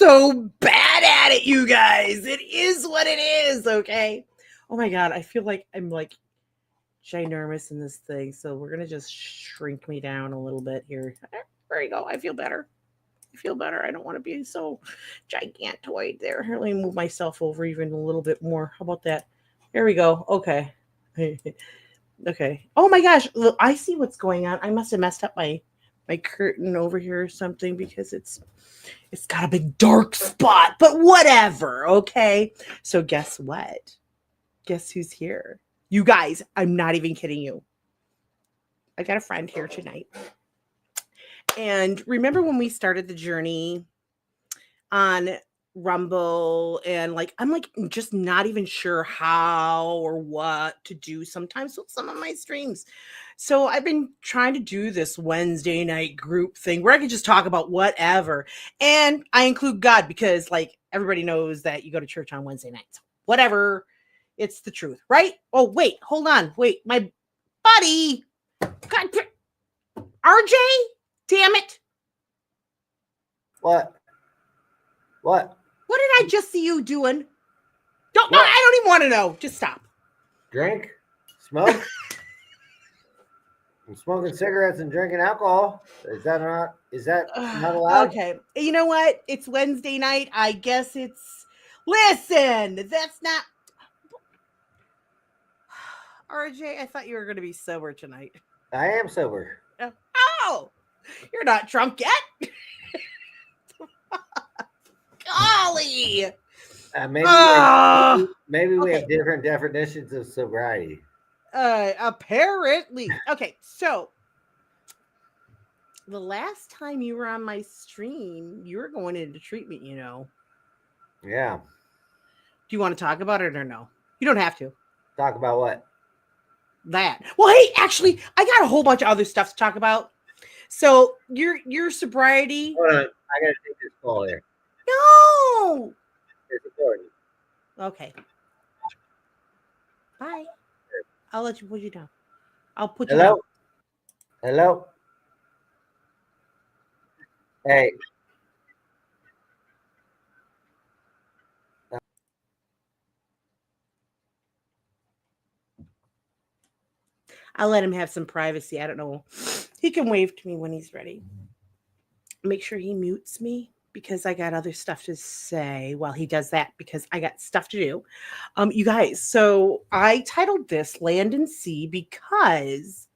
so bad at it, you guys. It is what it is, okay? Oh my god, I feel like I'm like ginormous in this thing, so we're gonna just shrink me down a little bit here. There you go. I feel better. I feel better. I don't want to be so gigantoid there. Let me move myself over even a little bit more. How about that? There we go. Okay. Okay. Oh my gosh. Look, I see what's going on. I must have messed up my curtain over here or something because it's got a big dark spot, but whatever. Okay. So guess what? Guess who's here? You guys, I'm not even kidding you. I got a friend here tonight. And remember when we started the journey on Rumble and like I'm like just not even sure how or what to do sometimes with some of my streams. So I've been trying to do this Wednesday night group thing where I can just talk about whatever. And I include God because like everybody knows that you go to church on Wednesday nights. Whatever. It's the truth, right? Oh, wait, hold on. Wait, my buddy. God, RJ? Damn it. What? What did I just see you doing? I don't even want to know. Just stop. Drink? Smoke? I'm smoking cigarettes and drinking alcohol. Is that not allowed? Okay. You know what? It's Wednesday night. I guess it's listen, that's not RJ, I thought you were going to be sober tonight. I am sober. Oh, you're not drunk yet? Golly. Maybe we have different definitions of sobriety. Apparently. Okay, so the last time you were on my stream, you were going into treatment, you know. Yeah. Do you want to talk about it or no? You don't have to. Talk about what? That. Well, hey, actually, I got a whole bunch of other stuff to talk about. So your sobriety. Hold on, I gotta take this call here. No. It's important. Okay. Bye. I'll let you put you down. I'll put you down. Hello? Hey. I'll let him have some privacy. I don't know. He can wave to me when he's ready. Make sure he mutes me because I got other stuff to say while he does that because I got stuff to do. You guys, so I titled this Land and Sea because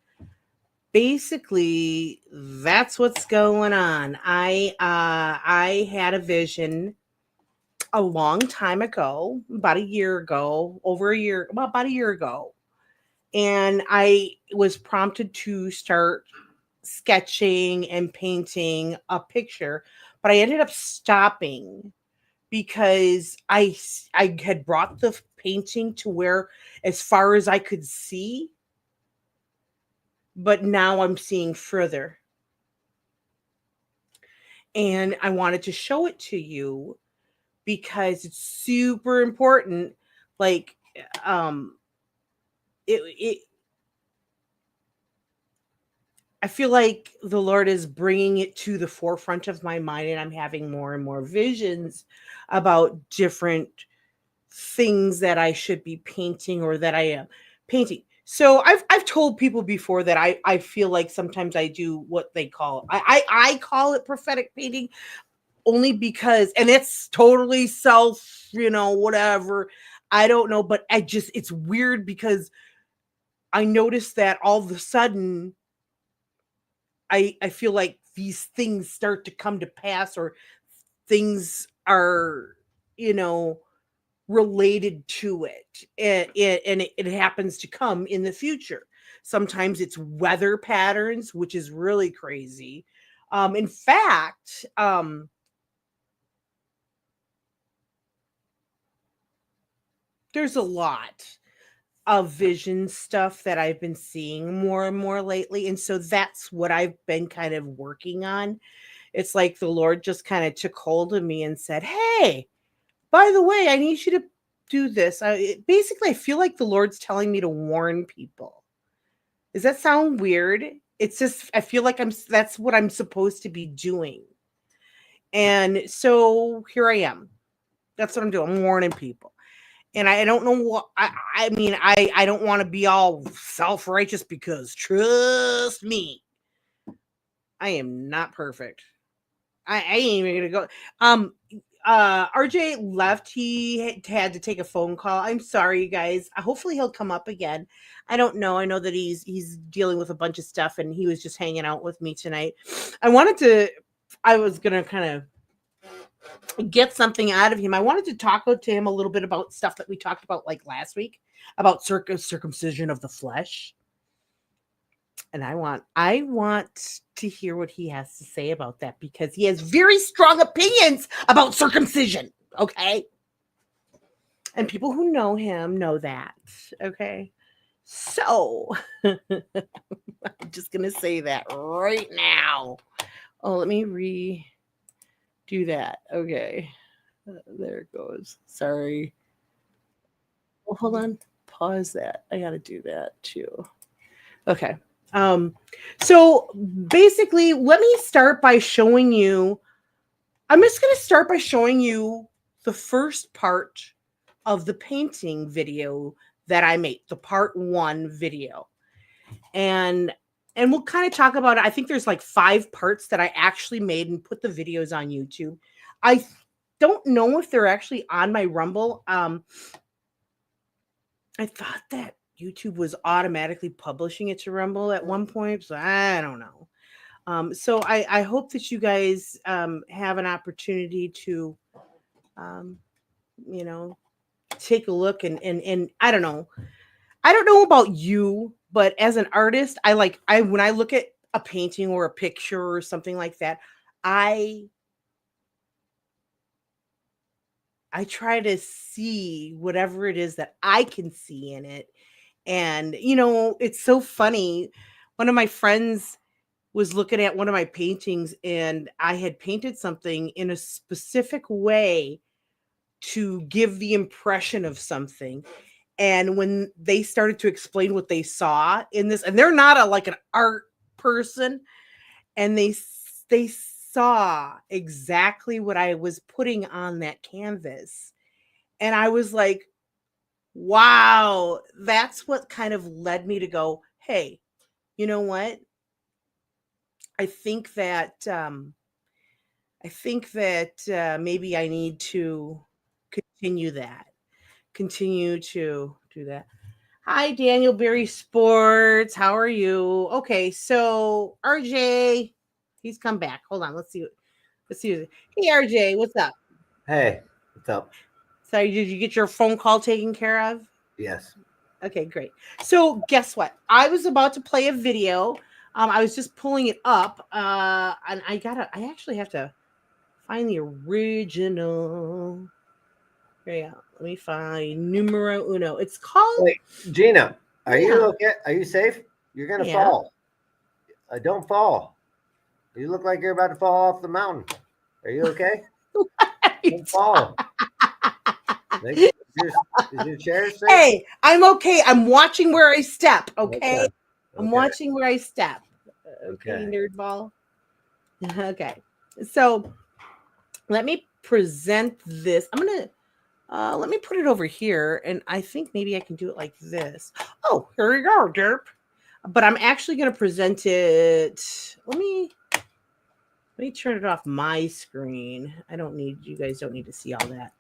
basically that's what's going on. I had a vision a long time ago, about a year ago, about a year ago. And I was prompted to start sketching and painting a picture, but I ended up stopping because I had brought the painting to where as far as I could see, but now I'm seeing further. And I wanted to show it to you because it's super important. Like, I feel like the Lord is bringing it to the forefront of my mind, and I'm having more and more visions about different things that I should be painting or that I am painting. So I've told people before that I feel like sometimes I do what they call I call it prophetic painting only because, and it's totally self, whatever. I don't know, but it's weird because I noticed that all of a sudden I feel like these things start to come to pass or things are, related to it. And it happens to come in the future. Sometimes it's weather patterns, which is really crazy. In fact, there's a lot of vision stuff that I've been seeing more and more lately. And so that's what I've been kind of working on. It's like the Lord just kind of took hold of me and said, hey, by the way, I need you to do this. Basically, I feel like the Lord's telling me to warn people. Does that sound weird? It's just, I feel like that's what I'm supposed to be doing. And so here I am. That's what I'm doing. I'm warning people. And I don't know what I mean, I don't want to be all self-righteous because trust me, I am not perfect. I ain't even gonna go. RJ left. He had to take a phone call. I'm sorry, you guys. Hopefully he'll come up again. I don't know. I know that he's dealing with a bunch of stuff, and he was just hanging out with me tonight. I was gonna kind of get something out of him. I wanted to talk to him a little bit about stuff that we talked about like last week about circumcision of the flesh. And I want to hear what he has to say about that because he has very strong opinions about circumcision, okay? And people who know him know that, okay? So, I'm just going to say that right now. Oh, let me redo that. Okay. There it goes. Sorry. Well, hold on. Pause that. I got to do that too. Okay. So basically, let me start by showing you. I'm just going to start by showing you the first part of the painting video that I made, the part 1 video. And we'll kind of talk about it. I think there's like 5 parts that I actually made and put the videos on YouTube. I don't know if they're actually on my Rumble. I thought that YouTube was automatically publishing it to Rumble at one point, so I don't know. So I hope that you guys have an opportunity to, take a look and I don't know. I don't know about you, but as an artist, when I look at a painting or a picture or something like that, I try to see whatever it is that I can see in it. And, it's so funny. One of my friends was looking at one of my paintings, and I had painted something in a specific way to give the impression of something. And when they started to explain what they saw in this, and they're not an art person, and they saw exactly what I was putting on that canvas. And I was like, wow, that's what kind of led me to go, hey, you know what? I think that maybe I need to continue to do that. Hi, Daniel Berry Sports. How are you? Okay, so RJ, he's come back. Hold on, let's see. Hey, RJ, what's up? Hey, what's up? Sorry, did you get your phone call taken care of? Yes. Okay, great. So guess what? I was about to play a video. I was just pulling it up, and I actually have to find the original. Here you go. Let me find numero uno. It's called. Wait, Gina, are Yeah. you okay? Are you safe? You're gonna Yeah. fall. Don't fall. You look like you're about to fall off the mountain. Are you okay? Don't fall. Is your chair safe? Hey, I'm okay. I'm watching where I step. Okay. I'm watching where I step. Okay, nerdball. Okay. So let me present this. I'm gonna let me put it over here, and I think maybe I can do it like this. Oh, here we go, derp. But I'm actually gonna present it. Let me turn it off my screen. You guys don't need to see all that.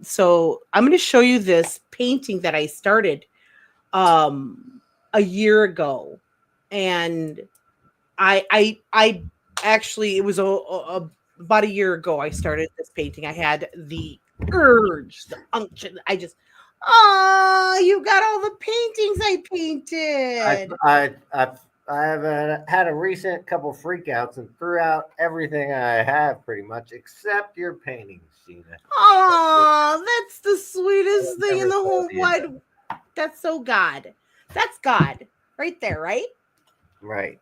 So I'm going to show you this painting that I started a year ago, and I actually, it was about a year ago I started this painting. I had the urge, the unction. You got all the paintings I painted. I have had a recent couple freakouts and threw out everything I have pretty much except your paintings, Gina. Oh, that's the sweetest thing in the whole wide. That's so God. That's God right there, right? Right.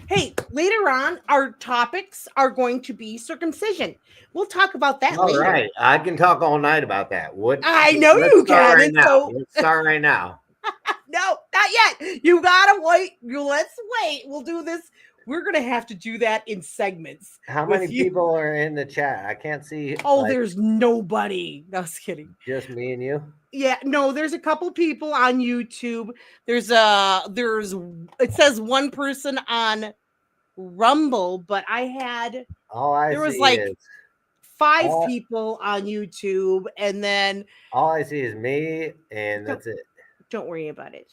Hey, later on, our topics are going to be circumcision. We'll talk about that later. All right. I can talk all night about that. I know you can. Right now. Let's start right now. No, not yet. You gotta wait. Let's wait. We'll do this. we're gonna have to do that in segments. How with many you. people are in the chat? I can't see. Oh, there's nobody. No, I was kidding. Just me and you. Yeah, no, there's a couple people on YouTube. There's it says one person on Rumble, but there was like 5 people on YouTube, and then all I see is me, and that's it. Don't worry about it.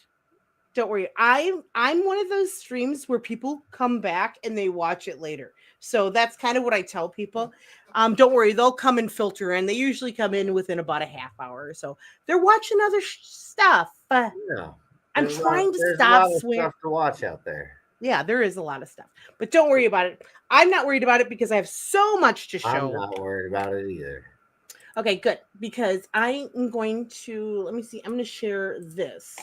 Don't worry. I'm one of those streams where people come back and they watch it later. So that's kind of what I tell people. Don't worry, they'll come and filter in. They usually come in within about a half hour or so. They're watching other stuff. Yeah, I'm trying to there's stop a lot of stuff to watch out there. Yeah, there is a lot of stuff. But don't worry about it. I'm not worried about it because I have so much to show. I'm not worried about it either. Okay, good. Because I am going to, let me see. I'm going to share this.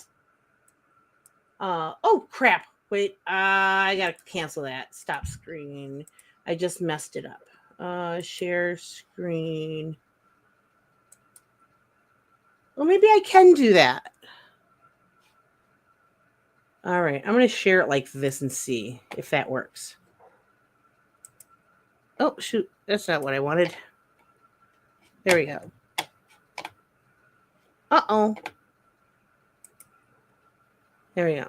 Oh, crap. Wait, I got to cancel that. Stop screen. I just messed it up. Share screen. Well, maybe I can do that. All right, I'm going to share it like this and see if that works. Oh, shoot. That's not what I wanted. There we go. Uh-oh. There we go.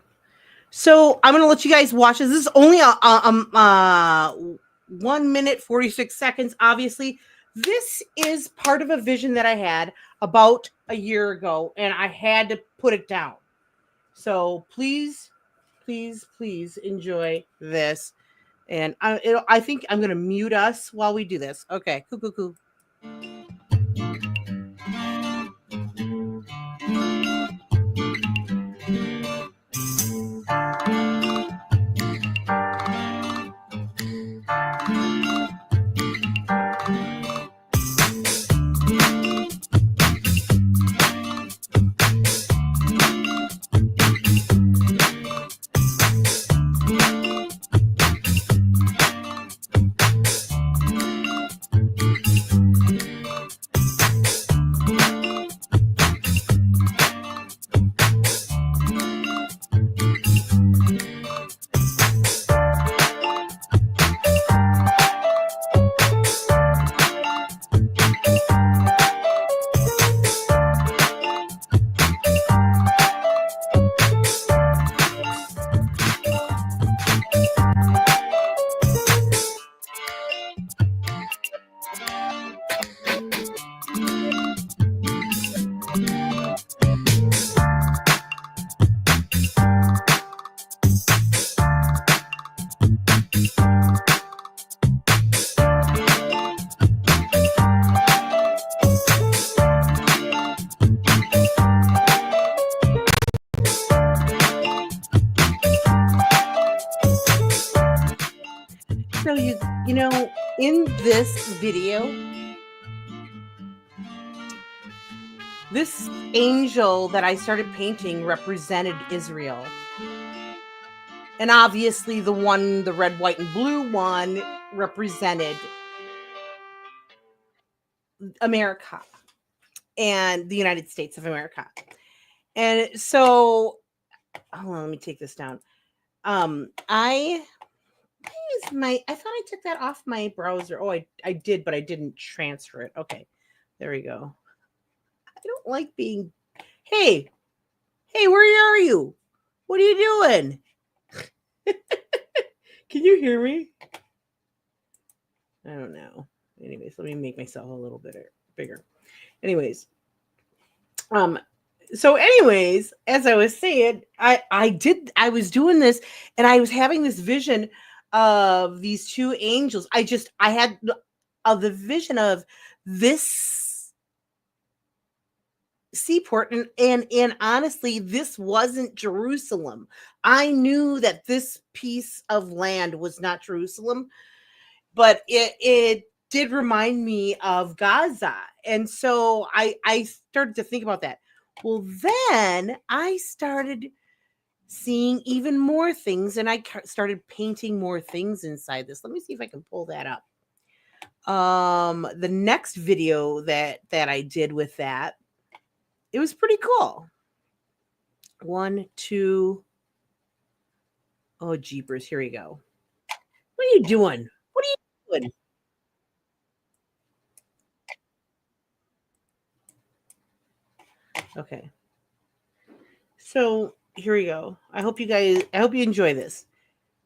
So I'm going to let you guys watch this. This is only 1 minute, 46 seconds, obviously. This is part of a vision that I had about a year ago, and I had to put it down. So please, please, please enjoy this. And I think I'm going to mute us while we do this. Okay, cool. So you know, in this video, this angel that I started painting represented Israel. And obviously the red, white, and blue one represented America and the United States of America. And so, hold on, let me take this down. I thought I took that off my browser. Oh, I did, but I didn't transfer it. Okay, there we go. I don't like being, hey, where are you? What are you doing? Can you hear me? I don't know. Anyways, let me make myself a little bit bigger. Anyways, so anyways, as I was saying, I was doing this and I was having this vision of these 2 angels. I had the vision of this seaport, and honestly, this wasn't Jerusalem. I knew that this piece of land was not Jerusalem, but it did remind me of Gaza. And so I started to think about that. Well, then I started seeing even more things, and I started painting more things inside this. Let me see if I can pull that up. The next video that I did with that, it was pretty cool. 1, 2. Oh, jeepers. Here we go. you doing? What are you doing? Okay. So here we go. I hope you enjoy this.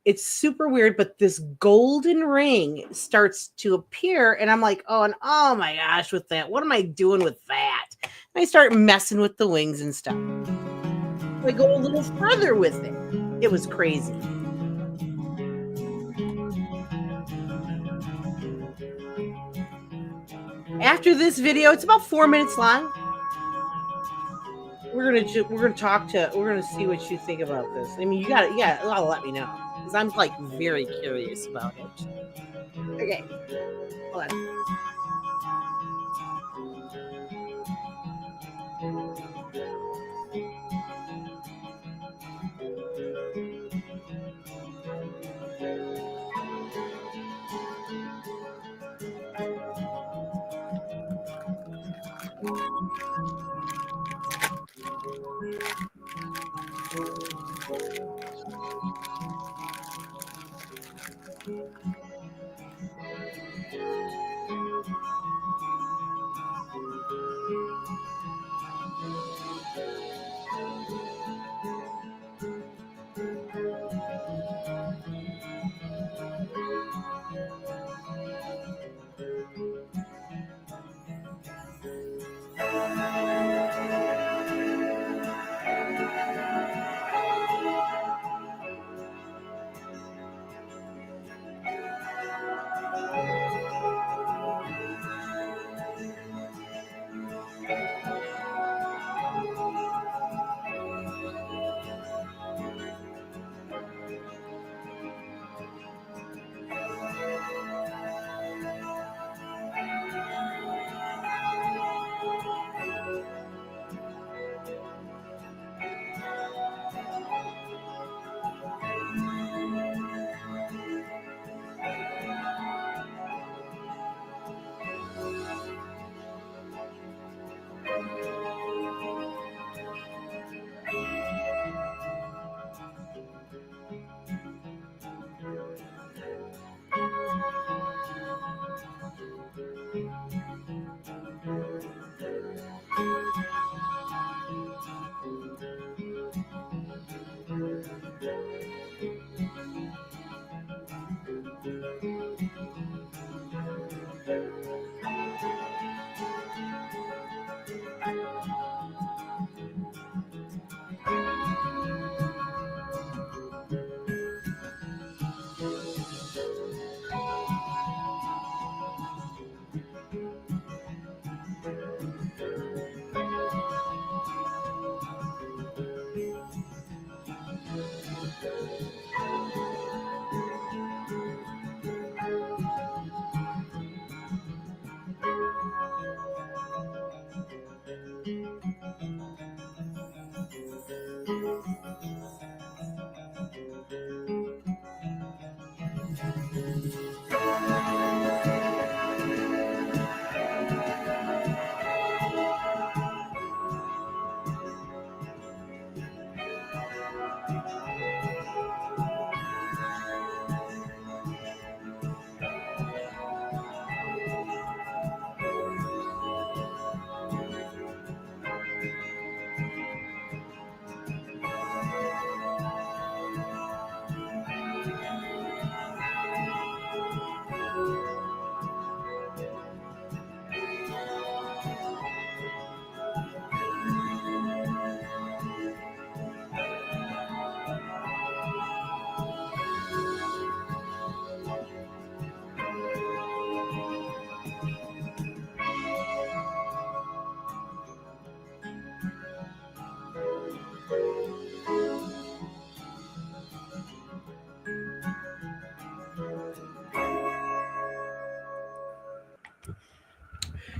It's super weird, but this golden ring starts to appear, and I'm like, oh my gosh, with that. What am I doing with that? And I start messing with the wings and stuff. I go a little further with it. It was crazy. After this video, it's about 4 minutes long. We're gonna see what you think about this. I mean, you gotta let me know, because I'm like very curious about it. Okay, hold on.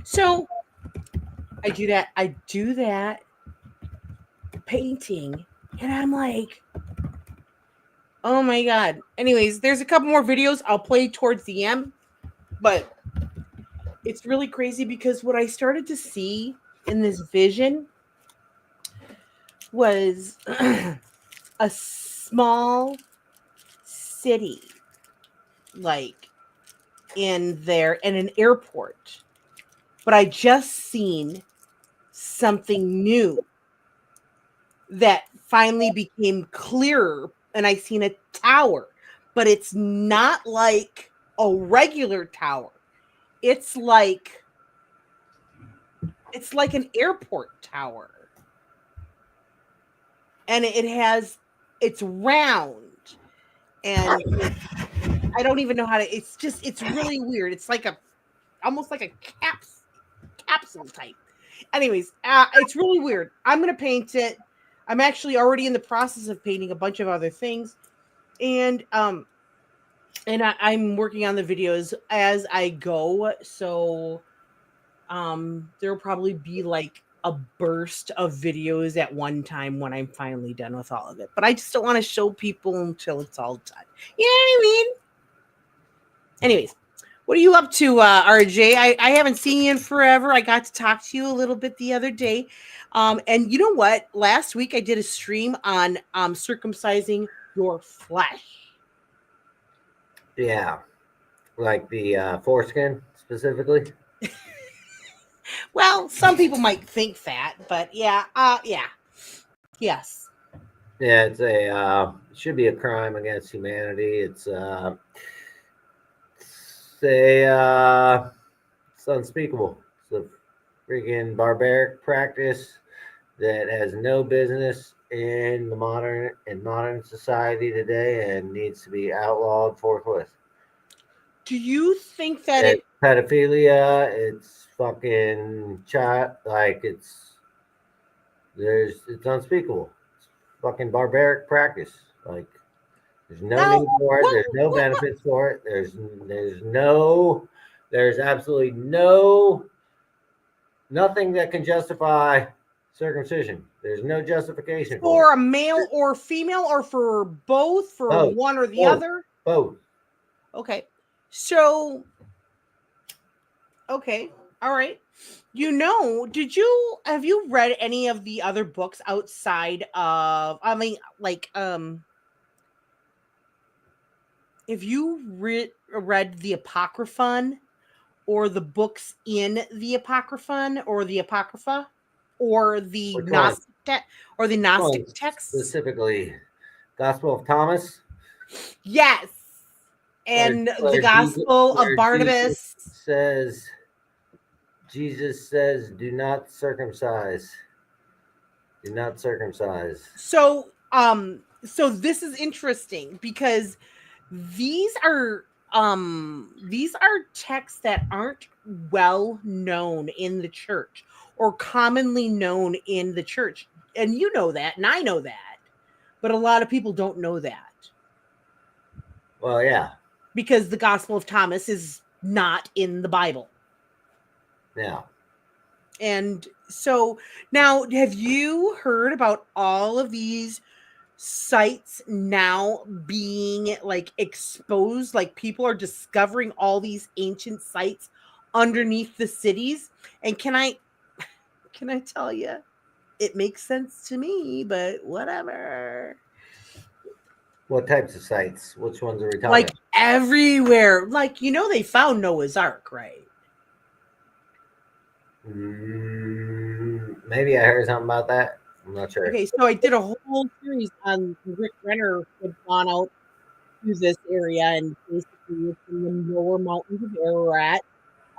So I do that painting, and I'm like, oh my god. Anyways, there's a couple more videos I'll play towards the end, but it's really crazy because what I started to see in this vision was a small city like in an airport, but I just seen something new that finally became clearer, and I seen a tower, but it's not like a regular tower. It's like an airport tower. And it's round, and I don't even know how to, it's really weird. It's like almost like a capsule type. Anyways, it's really weird. I'm going to paint it. I'm actually already in the process of painting a bunch of other things. And I'm working on the videos as I go. So there'll probably be like a burst of videos at one time when I'm finally done with all of it. But I just don't want to show people until it's all done. You know what I mean? Anyways, what are you up to, RJ? I haven't seen you in forever. I got to talk to you a little bit the other day. And you know what? Last week I did a stream on circumcising your flesh. Yeah. Like the foreskin specifically? Well, some people might think that, but yeah. Yes. Yeah, it's it should be a crime against humanity. It's unspeakable. It's a freaking barbaric practice that has no business in modern society today and needs to be outlawed forthwith. Do you think that It's pedophilia? It's fucking child. Like it's unspeakable. It's fucking barbaric practice. Like there's no need for it. There's no benefits for it. There's absolutely nothing that can justify circumcision. There's no justification for a male or female, or for both, for both. one or the other? Both. Okay. So, okay. All right. Have you read any of the other books outside of, have you read the Apocryphon, or the books in the Apocryphon, or the Apocrypha, or the Gnostic texts? Specifically, Gospel of Thomas? Yes. And the Gospel of Barnabas Jesus says, do not circumcise. Do not circumcise. So this is interesting because these are texts that aren't well known in the church, or commonly known in the church. And you know that, and I know that. But a lot of people don't know that. Well, yeah. Because the Gospel of Thomas is not in the Bible. Yeah. And so now, have you heard about all of these sites now being like exposed? Like people are discovering all these ancient sites underneath the cities. And can I tell you, it makes sense to me, but whatever. What types of sites? Which ones are we talking like about? Everywhere. Like, they found Noah's Ark, right? Maybe I heard something about that. I'm not sure. Okay, so I did a whole series on Rick Renner had gone out to this area, and basically it's in the lower mountains of Ararat,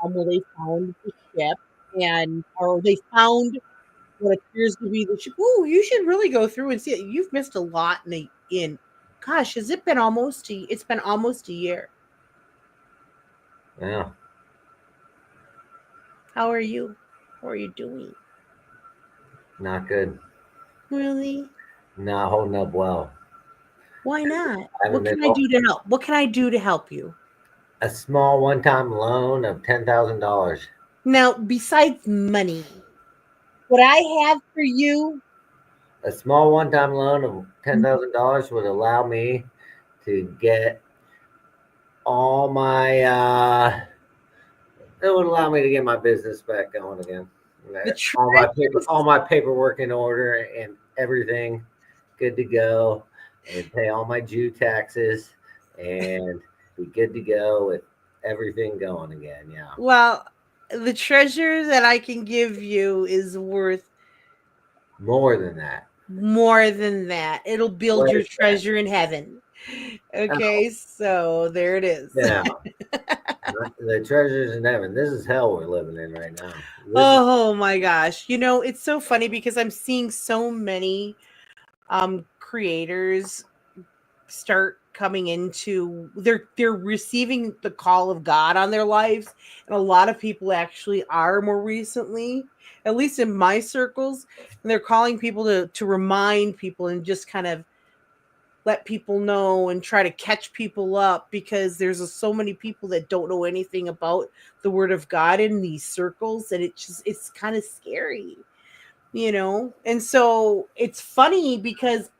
where they found the ship, or they found what appears to be the ship. Ooh, you should really go through and see it. You've missed a lot in gosh, it's been almost a year. Yeah. How are you? How are you doing? Not good. Really? Not holding up well. Why not? What can I do to help? What can I do to help you? A small one-time loan of $10,000. Now, besides money, what I have for you, a small one-time loan of $10,000 would allow me to get all my it would allow me to get my business back going again. All my paperwork in order and everything good to go, and pay all my Jew taxes and be good to go with everything going again. Yeah. Well, the treasure that I can give you is worth More than that. more than that. It'll build What your is that? treasure in heaven. Oh, Okay, so there it is. yeah. The treasures in heaven. This is hell we're living in right now. This is Oh my gosh. You know, it's so funny because I'm seeing so many creators start coming into they're receiving the call of God on their lives, and a lot of people actually are more recently, at least in my circles, and they're calling people to remind people and just kind of let people know and try to catch people up, because there's so many people that don't know anything about the word of God in these circles, and it's kind of scary, you know. And so it's funny because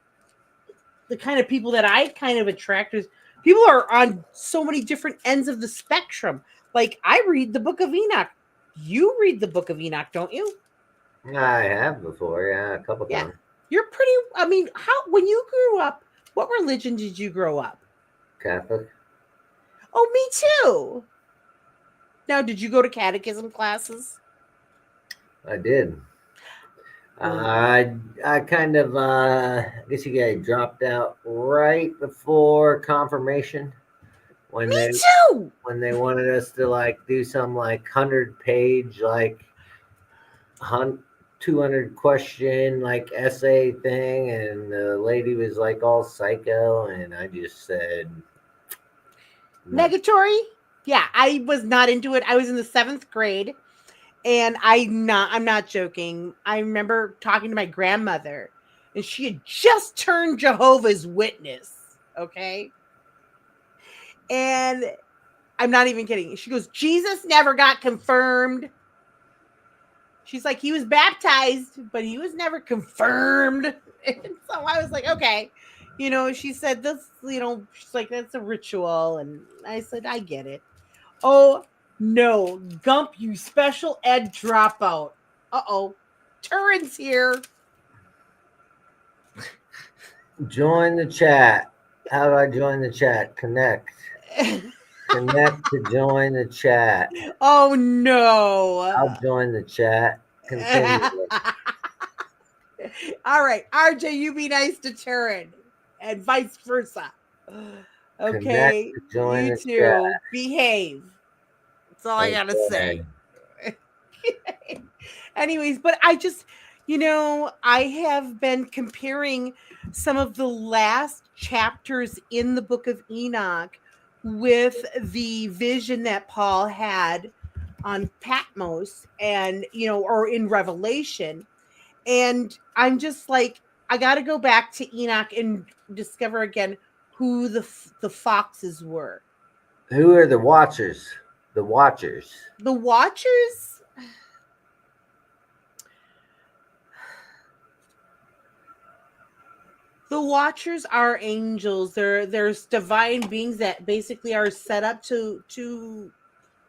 the kind of people that I kind of attract is people are on so many different ends of the spectrum. Like, I read the Book of Enoch. You read the Book of Enoch, don't you? I have before, yeah, a couple Yeah. times. You're pretty, I mean, how when you grew up, what religion did you grow up? Catholic. Oh, me too. Now, did you go to catechism classes? I did. Oh, I kind of I guess you guys dropped out right before confirmation when me they too. when they wanted us to like do some like 100-page like 200 question like essay thing, and the lady was like all psycho, and I just said no. Negatory? Yeah, I was not into it. I was in the 7th grade, and I'm not joking. I remember talking to my grandmother, and she had just turned Jehovah's Witness, okay? And I'm not even kidding. She goes, "Jesus never got confirmed." She's like, "He was baptized, but he was never confirmed." And so I was like, "Okay." You know, she said this, you know, she's like, "That's a ritual." And I said, "I get it." Oh no, Gump, you special ed dropout. Uh-oh. Turin's here. Join the chat. How do I join the chat? Connect. Connect to join the chat. Oh no. I'll join the chat. Continue. All right, RJ, you be nice to Turin and vice versa. Connect Okay, to join you the chat. two behave. That's all I gotta Okay. say. Anyways, but I just, you know, I have been comparing some of the last chapters in the book of Enoch with the vision that Paul had on Patmos, and, you know, or in Revelation. And I'm just like, I got to go back to Enoch and discover again who the foxes were. Who are the watchers? The watchers. The Watchers. The Watchers are angels. There's divine beings that basically are set up to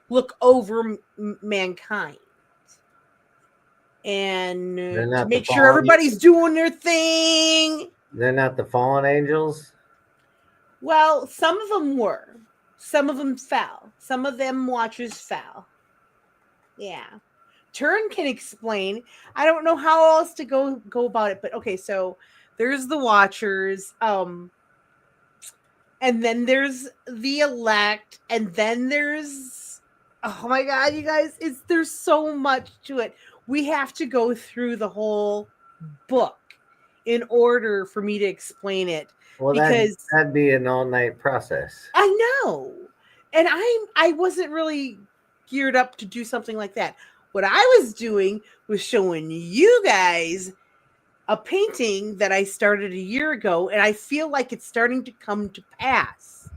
look over mankind and They're to not the make sure fallen. everybody's doing their thing. They're not the fallen angels. Well, some of them were. Some of them fell. Some of them Watchers fell. Yeah. Turin can explain. I don't know how else to go about it, but okay, so there's the Watchers, and then there's the elect, and then there's, oh my god, you guys, there's so much to it. We have to go through the whole book in order for me to explain it, Well, because that'd be an all-night process. I know. And I wasn't really geared up to do something like that. What I was doing was showing you guys a painting that I started a year ago, and I feel like it's starting to come to pass.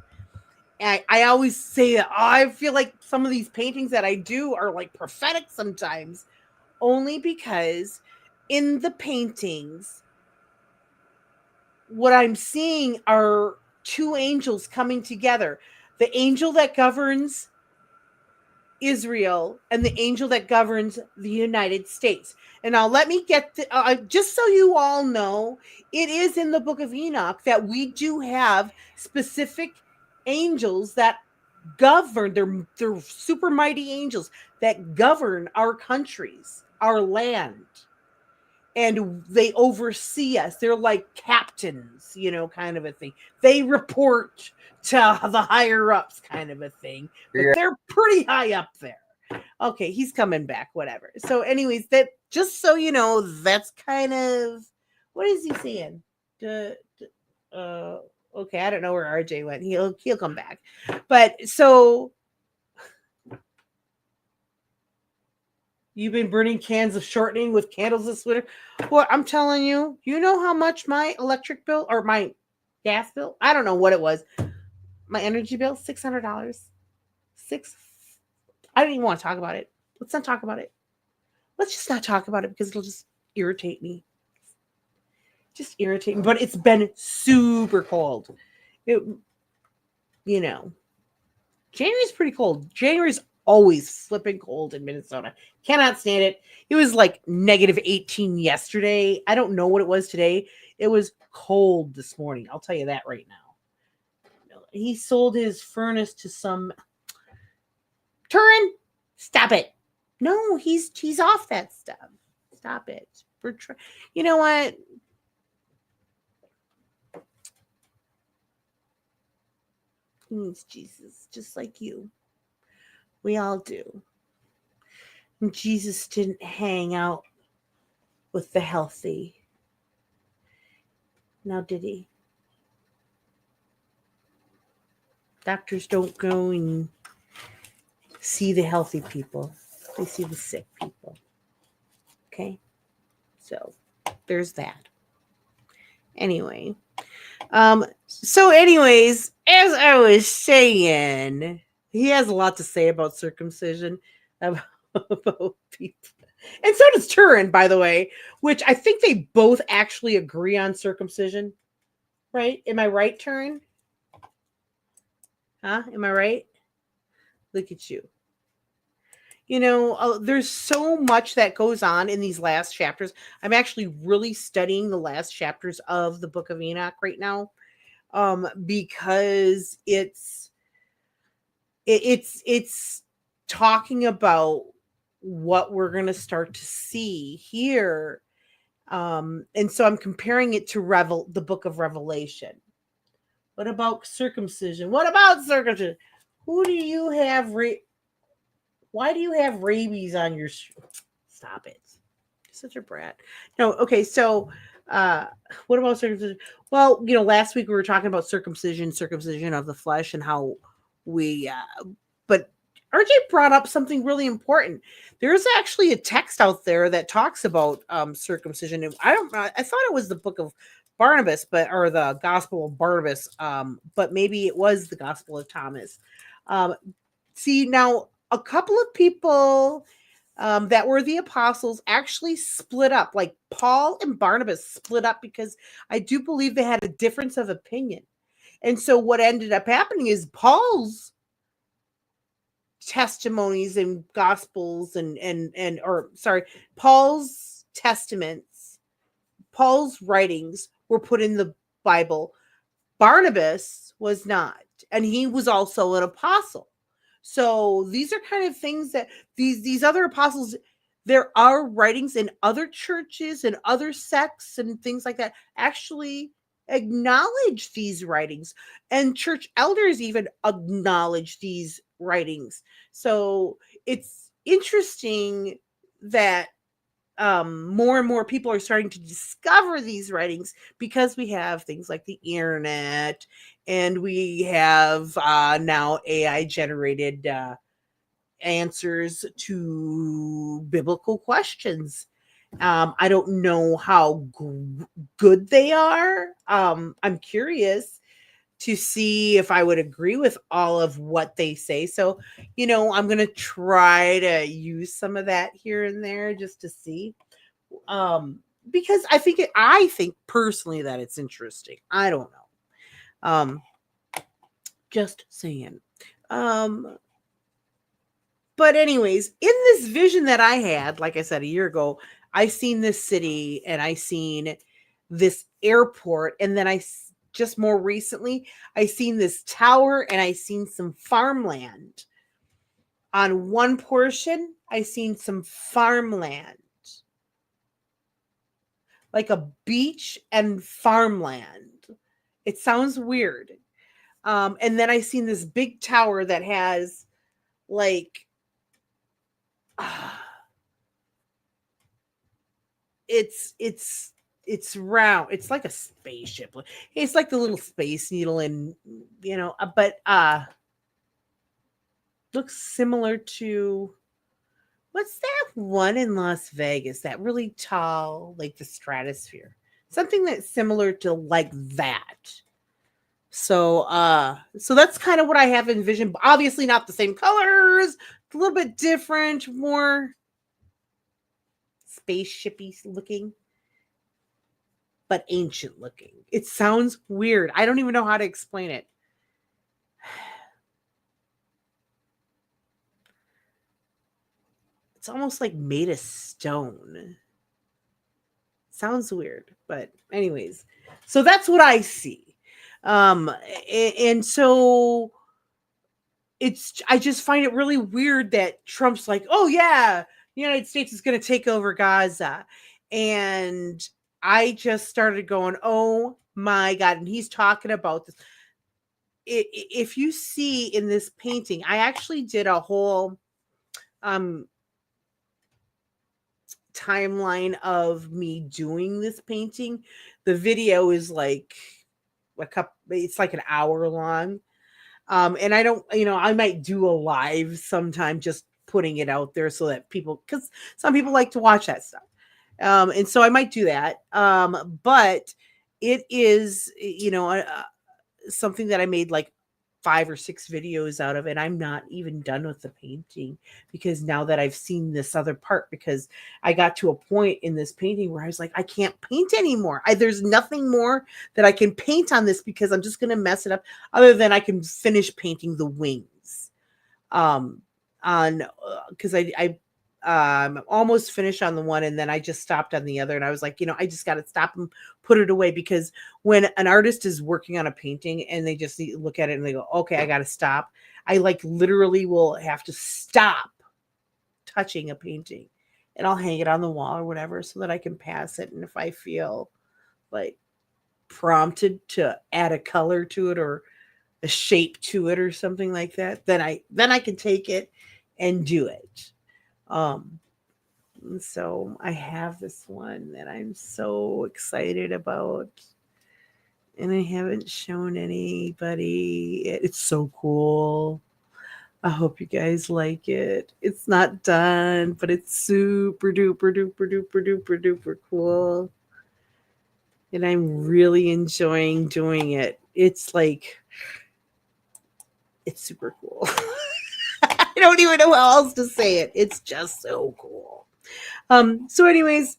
I always say that, oh, I feel like some of these paintings that I do are like prophetic sometimes, only because in the paintings, what I'm seeing are two angels coming together. The angel that governs Israel and the angel that governs the United States. And now let me get just so you all know, it is in the book of Enoch that we do have specific angels that govern, they're super mighty angels that govern our countries, our land, and they oversee us. They're like captains, kind of a thing. They report to the higher ups, kind of a thing, but Yeah. they're pretty high up there. Okay, he's coming back, whatever. So, anyways, that just so you know, that's kind of what is he saying? Uh, okay, I don't know where RJ went. He'll come back, but so you've been burning cans of shortening with candles this winter. Well, I'm telling you, you know how much my electric bill or my gas bill? I don't know what it was. My energy bill, $600. I don't even want to talk about it. Let's not talk about it. Let's just not talk about it because it'll just irritate me. Just irritate me. But it's been super cold. January's pretty cold. January's always flipping cold in Minnesota. Cannot stand it. It was like negative 18 yesterday. I don't know what it was today. It was cold this morning. I'll tell you that right now. He sold his furnace to some Turin. Stop it. No, he's off that stuff. Stop it. You know what? He needs Jesus, just like you. We all do. And Jesus didn't hang out with the healthy. Now, did he? Doctors don't go and see the healthy people. They see the sick people. Okay? So, there's that. Anyway. So anyways, as I was saying, he has a lot to say about circumcision, about people. And so does Turin, by the way, which I think they both actually agree on circumcision. Right? Am I right, Turin? Huh? Am I right? Look at you. There's so much that goes on in these last chapters. I'm actually really studying the last chapters of the Book of Enoch right now, because it's talking about what we're going to start to see here, and so I'm comparing it to the Book of Revelation. What about circumcision? What about circumcision? Who do you have? Why do you have rabies on your? Stop it! You're such a brat. No, okay. So, what about circumcision? Well, last week we were talking about circumcision of the flesh, and how we. But RJ brought up something really important. There's actually a text out there that talks about circumcision. I thought it was the Book of Barnabas, or the Gospel of Barnabas, but maybe it was the Gospel of Thomas. See now. A couple of people that were the apostles actually split up. Like Paul and Barnabas split up because I do believe they had a difference of opinion. And so what ended up happening is Paul's testimonies and gospels Paul's testaments, Paul's writings were put in the Bible. Barnabas was not. And he was also an apostle. So these are kind of things that these other apostles, there are writings in other churches and other sects and things like that actually acknowledge these writings, and church elders even acknowledge these writings. So it's interesting that more and more people are starting to discover these writings because we have things like the internet, and we have now AI generated answers to biblical questions. I don't know how good they are. I'm curious to see if I would agree with all of what they say. So, I'm going to try to use some of that here and there just to see. Because I think personally that it's interesting. I don't know. Just saying. But anyways, in this vision that I had, like I said, a year ago, I seen this city and I seen this airport, and then I just more recently, I seen this tower and I seen some farmland. On one portion, I seen some farmland. Like a beach and farmland. It sounds weird. And then I seen this big tower that has like it's round. It's like a spaceship. It's like the little Space Needle, and but looks similar to what's that one in Las Vegas? That really tall, like the Stratosphere. Something that's similar to like that. So that's kind of what I have envisioned. Obviously not the same colors, a little bit different, more spaceshipy looking, but ancient looking. It sounds weird. I don't even know how to explain it. It's almost like made of stone. Sounds weird, but anyways, so that's what I see. And so I just find it really weird that Trump's like, oh yeah, the United States is going to take over Gaza. And I just started going, oh my God. And he's talking about this. If you see in this painting, I actually did a whole timeline of me doing this painting. The video is like it's like an hour long. And I don't, I might do a live sometime, just putting it out there so that because some people like to watch that stuff. And so I might do that. But it is, something that I made like 5 or 6 videos out of, and I'm not even done with the painting because now that I've seen this other part, because I got to a point in this painting where I was like, I can't paint anymore. There's nothing more that I can paint on this because I'm just going to mess it up, other than I can finish painting the wings. Because I'm almost finished on the one, and then I just stopped on the other, and I was like, I just got to stop and put it away, because when an artist is working on a painting and they just look at it and they go, okay, I got to stop, I like literally will have to stop touching a painting, and I'll hang it on the wall or whatever so that I can pass it. And if I feel like prompted to add a color to it or a shape to it or something like that, then I can take it and do it. So I have this one that I'm so excited about, and I haven't shown anybody. It's so cool. I hope you guys like it. It's not done, but it's super duper duper duper duper duper cool. And I'm really enjoying doing it. It's super cool. I don't even know how else to say it. It's just so cool. So anyways,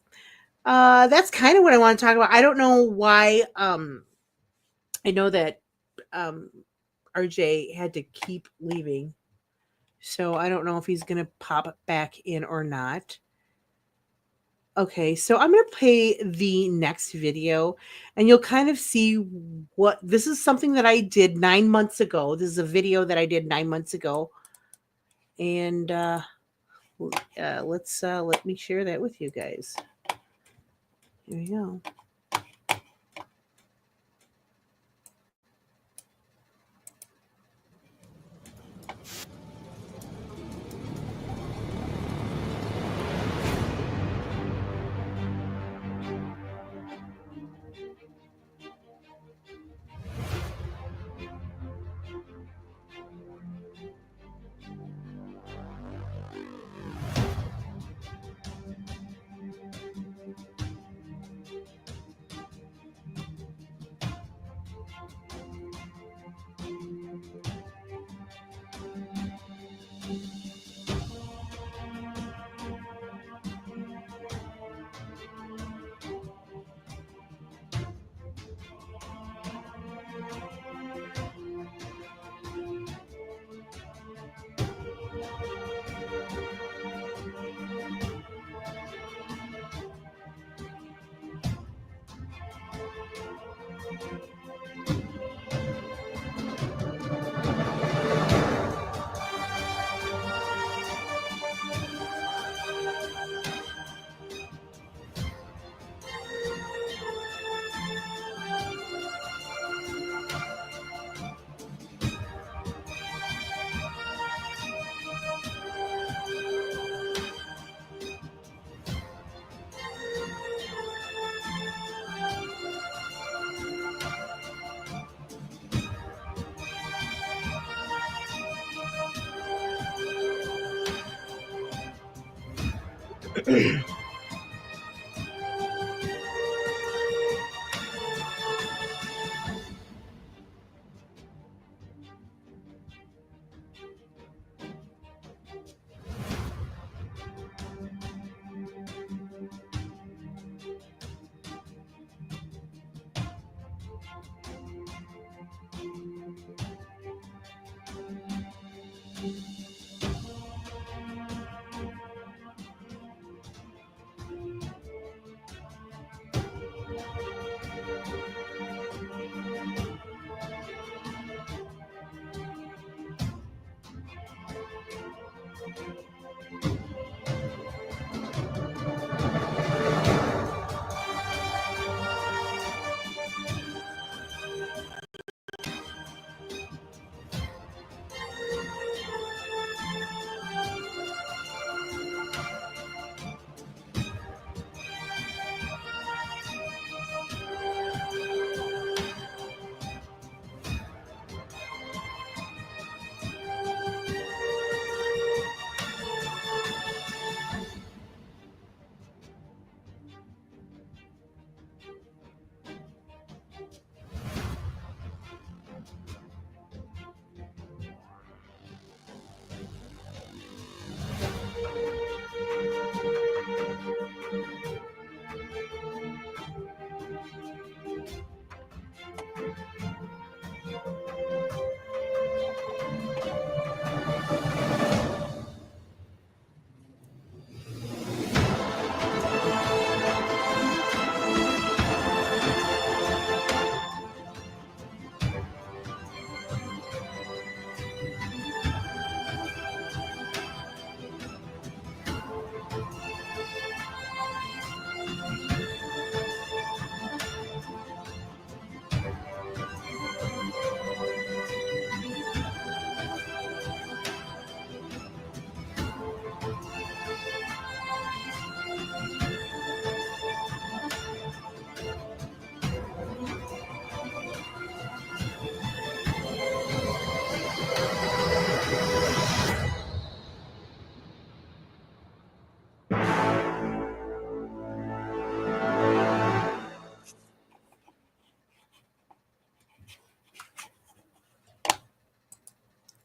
that's kind of what I want to talk about. I don't know why. I know that RJ had to keep leaving, so I don't know if he's gonna pop back in or not. Okay, so I'm gonna play the next video, and you'll kind of see what this is. Something that I did 9 months ago. This is a video that I did 9 months ago, and let me share that with you guys. Here we go.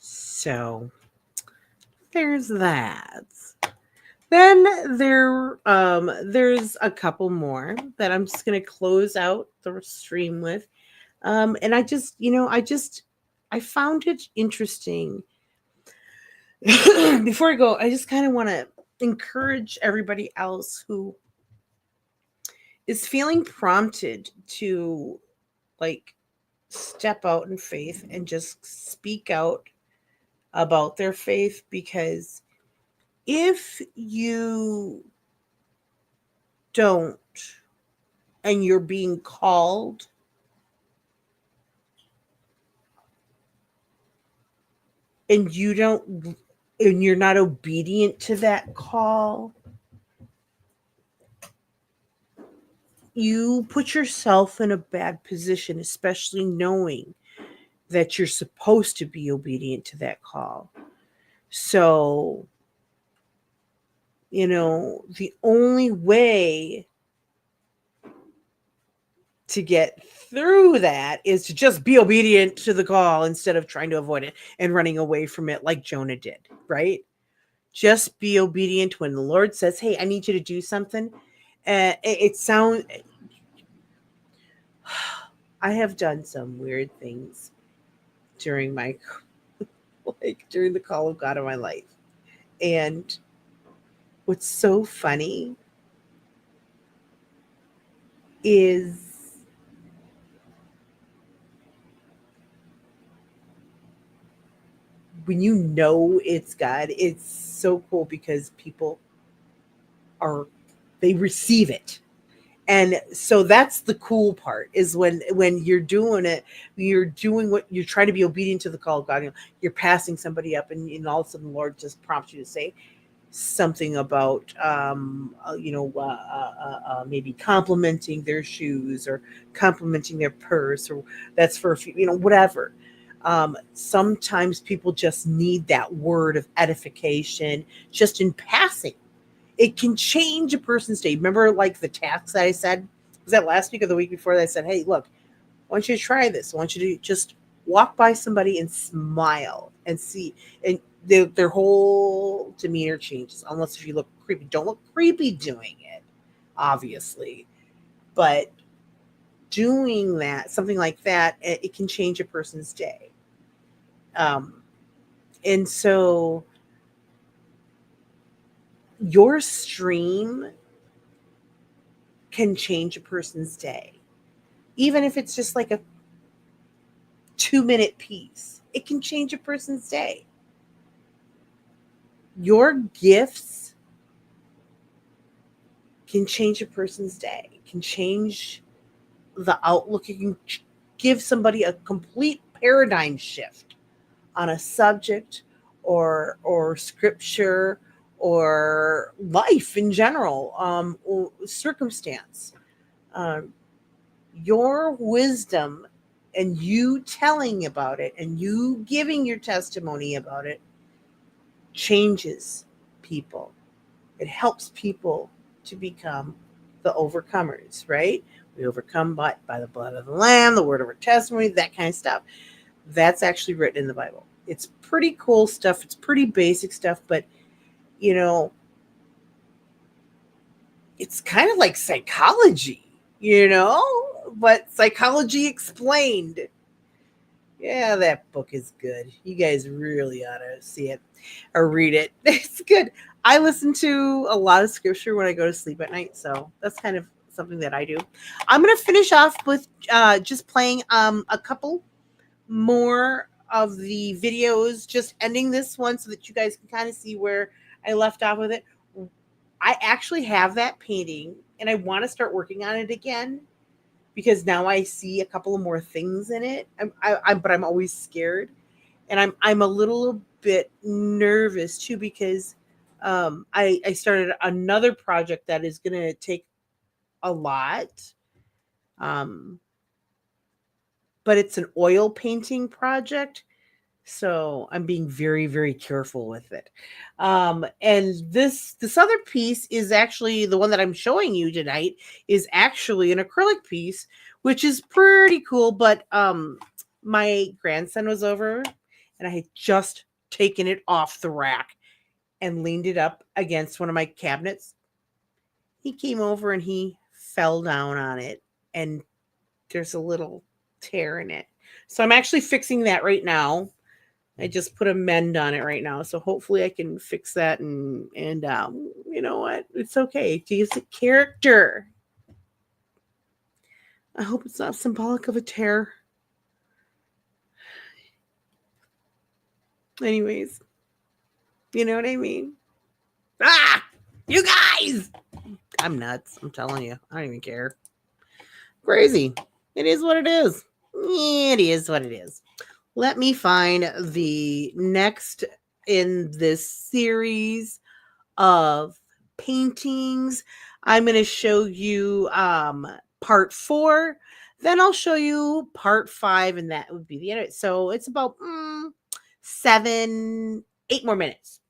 So there's that. Then there's a couple more that I'm just gonna close out the stream with. And I found it interesting. Before I go, I just kind of want to encourage everybody else who is feeling prompted to like step out in faith and just speak out about their faith, because if you don't and you're being called, and you're not obedient to that call, you put yourself in a bad position, especially knowing that you're supposed to be obedient to that call. So, the only way to get through that is to just be obedient to the call instead of trying to avoid it and running away from it like Jonah did, right? Just be obedient when the Lord says, hey, I need you to do something. It sounds... I have done some weird things during my during the call of God in my life. And what's so funny is when you know it's God, it's so cool because people they receive it. And so that's the cool part, is when you're doing it, you're doing what you're trying to be obedient to the call of God. You're passing somebody up, and all of a sudden the Lord just prompts you to say something about, maybe complimenting their shoes or complimenting their purse, or that's for, whatever. Sometimes people just need that word of edification just in passing. It can change a person's day. Remember, like the tasks that I said, was that last week or the week before that I said, hey, look, I want you to try this. I want you to just walk by somebody and smile and see, and their whole demeanor changes. Unless if you look creepy, don't look creepy doing it, obviously, but doing that, something like that, it can change a person's day. And so your stream can change a person's day, even if it's just like a 2-minute piece. It can change a person's day. Your gifts can change a person's day, can change the outlook. You can give somebody a complete paradigm shift on a subject or scripture or life in general, or circumstance. Your wisdom and you telling about it and you giving your testimony about it changes people. It helps people to become the overcomers, right? We overcome by the blood of the Lamb, the word of our testimony, that kind of stuff. That's actually written in the Bible. It's pretty cool stuff. It's pretty basic stuff, but you know, it's kind of like psychology, but psychology explained. Yeah, that book is good. You guys really ought to see it or read it. It's good. I listen to a lot of scripture when I go to sleep at night, so that's kind of something that I do. I'm going to finish off with just playing a couple more of the videos, just ending this one so that you guys can kind of see where I left off with it. I actually have that painting, and I want to start working on it again because now I see a couple of more things in it. But I'm always scared, and I'm a little bit nervous too because I started another project that is going to take a lot, but it's an oil painting project. So I'm being very, very careful with it. And this other piece is actually the one that I'm showing you tonight is actually an acrylic piece, which is pretty cool. But my grandson was over and I had just taken it off the rack and leaned it up against one of my cabinets. He came over and he fell down on it, and there's a little tear in it. So I'm actually fixing that right now. I just put a mend on it right now, so hopefully I can fix that. And you know what? It's okay. It gives it character. I hope it's not symbolic of a tear. Anyways, you know what I mean? Ah, you guys! I'm nuts. I'm telling you. I don't even care. Crazy. It is what it is. It is what it is. Let me find the next in this series of paintings. I'm going to show you part 4. Then I'll show you part 5, and that would be the end of it. So it's about 8 more minutes.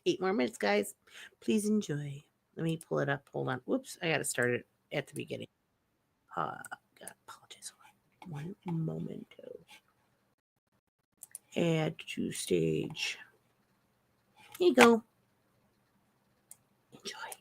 8 more minutes, guys. Please enjoy. Let me pull it up. Hold on. Whoops. I got to start it at the beginning. God, apologize. One momento. Add to stage. Here you go. Enjoy.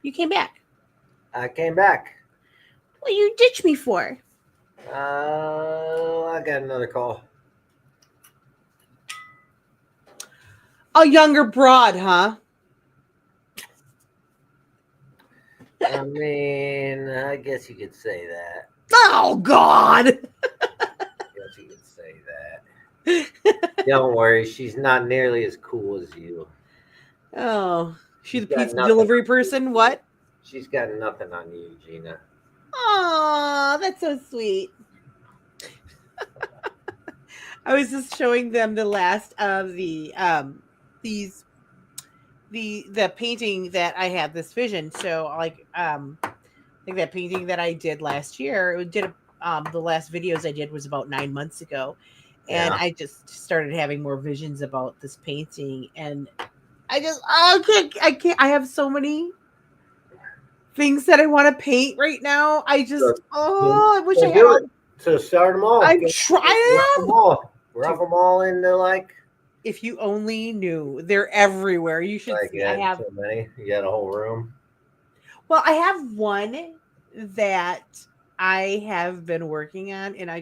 You came back. I came back. What you ditched me for? I got another call. A younger broad, huh? I mean, I guess you could say that. Oh God! I guess you could say that. Don't worry, she's not nearly as cool as you. Oh, she the She's got pizza nothing delivery on you. person? What? She's got nothing on you, Gina. Oh, that's so sweet. I was just showing them the last of the these the painting that I had, this vision. So like I think that painting that I did last year, the last videos I did was about 9 months ago. And Yeah. I just started having more visions about this painting, and I have so many things that I want to paint right now. So, I wish I so had do all. it. So start them all. I'm Rough trying. them all. Rough them all into like. If you only knew, they're everywhere. You should Like see. you had so many. You got a whole room. Well, I have one that I have been working on, and I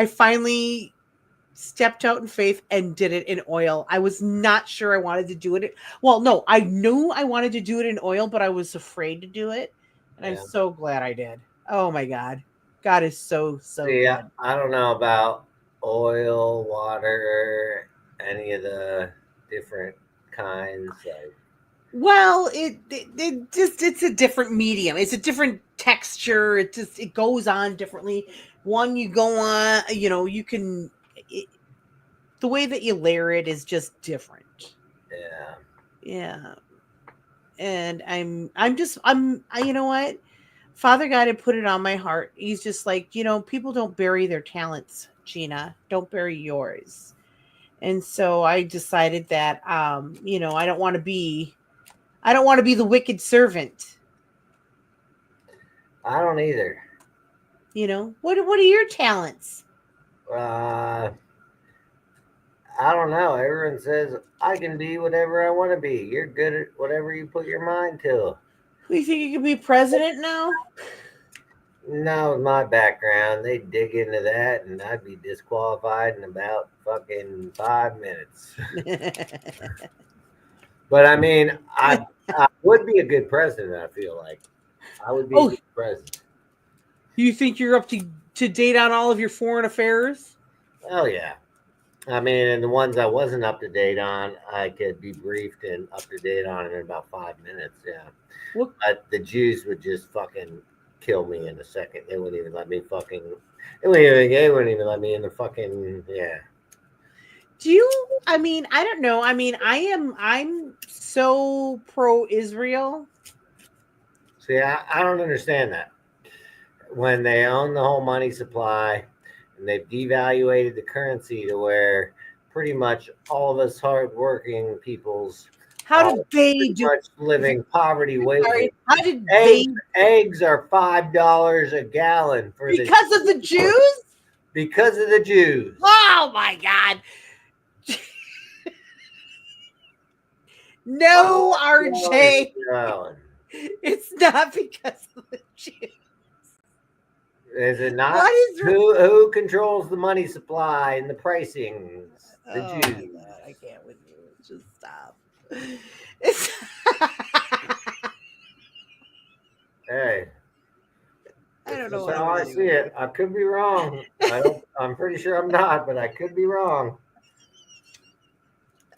finally stepped out in faith and did it in oil. I was not sure I wanted to do it. Well, no, I knew I wanted to do it in oil, but I was afraid to do it. And I'm Yeah. so glad I did. Oh my God. God is so See, good. I don't know about oil, water, any of the different kinds. Like, Well, it's a different medium. It's a different texture. It goes on differently. One you go on, you can the way that you layer it is just different. yeah. Yeah. And you know what? Father God had put it on my heart. He's just like, people don't bury their talents, Gina. Don't bury yours. And so I decided that I don't want to be the wicked servant. I don't either. What are your talents? Uh, I don't know. Everyone says I can be whatever I want to be. You're good at whatever you put your mind to. You think you could be president now? Now, with my background, they dig into that, and I'd be disqualified in about fucking 5 minutes. But I mean, I would be a good president. I feel like I would be a Oh, good president. You think you're up to date on all of your foreign affairs? Oh yeah. I mean, and the ones I wasn't up to date on, I could be briefed and up to date on in about 5 minutes. Yeah. What But the Jews would just fucking kill me in a second. They wouldn't even let me fucking. They wouldn't even let me in the fucking. Yeah. do you? I mean, I don't know. I mean, I'm so pro Israel. See, I don't understand that. When they own the whole money supply and they've devaluated the currency to where pretty much all of us hardworking peoples How are did they pretty do? much living poverty Sorry, wages. how did Eggs, they? eggs are $5 a gallon for the Because of the Jews? because of the Jews. Oh my God! No, $5 a RJ, gallon. it's not because of the Jews. Is it not? What is? Who controls the money supply and the pricings? The Oh my Jews. God, I can't with you. Just stop. It's Hey, I don't this know is what how I'm I gonna do see with it. I could be wrong. I don't. I'm pretty sure I'm not, but I could be wrong.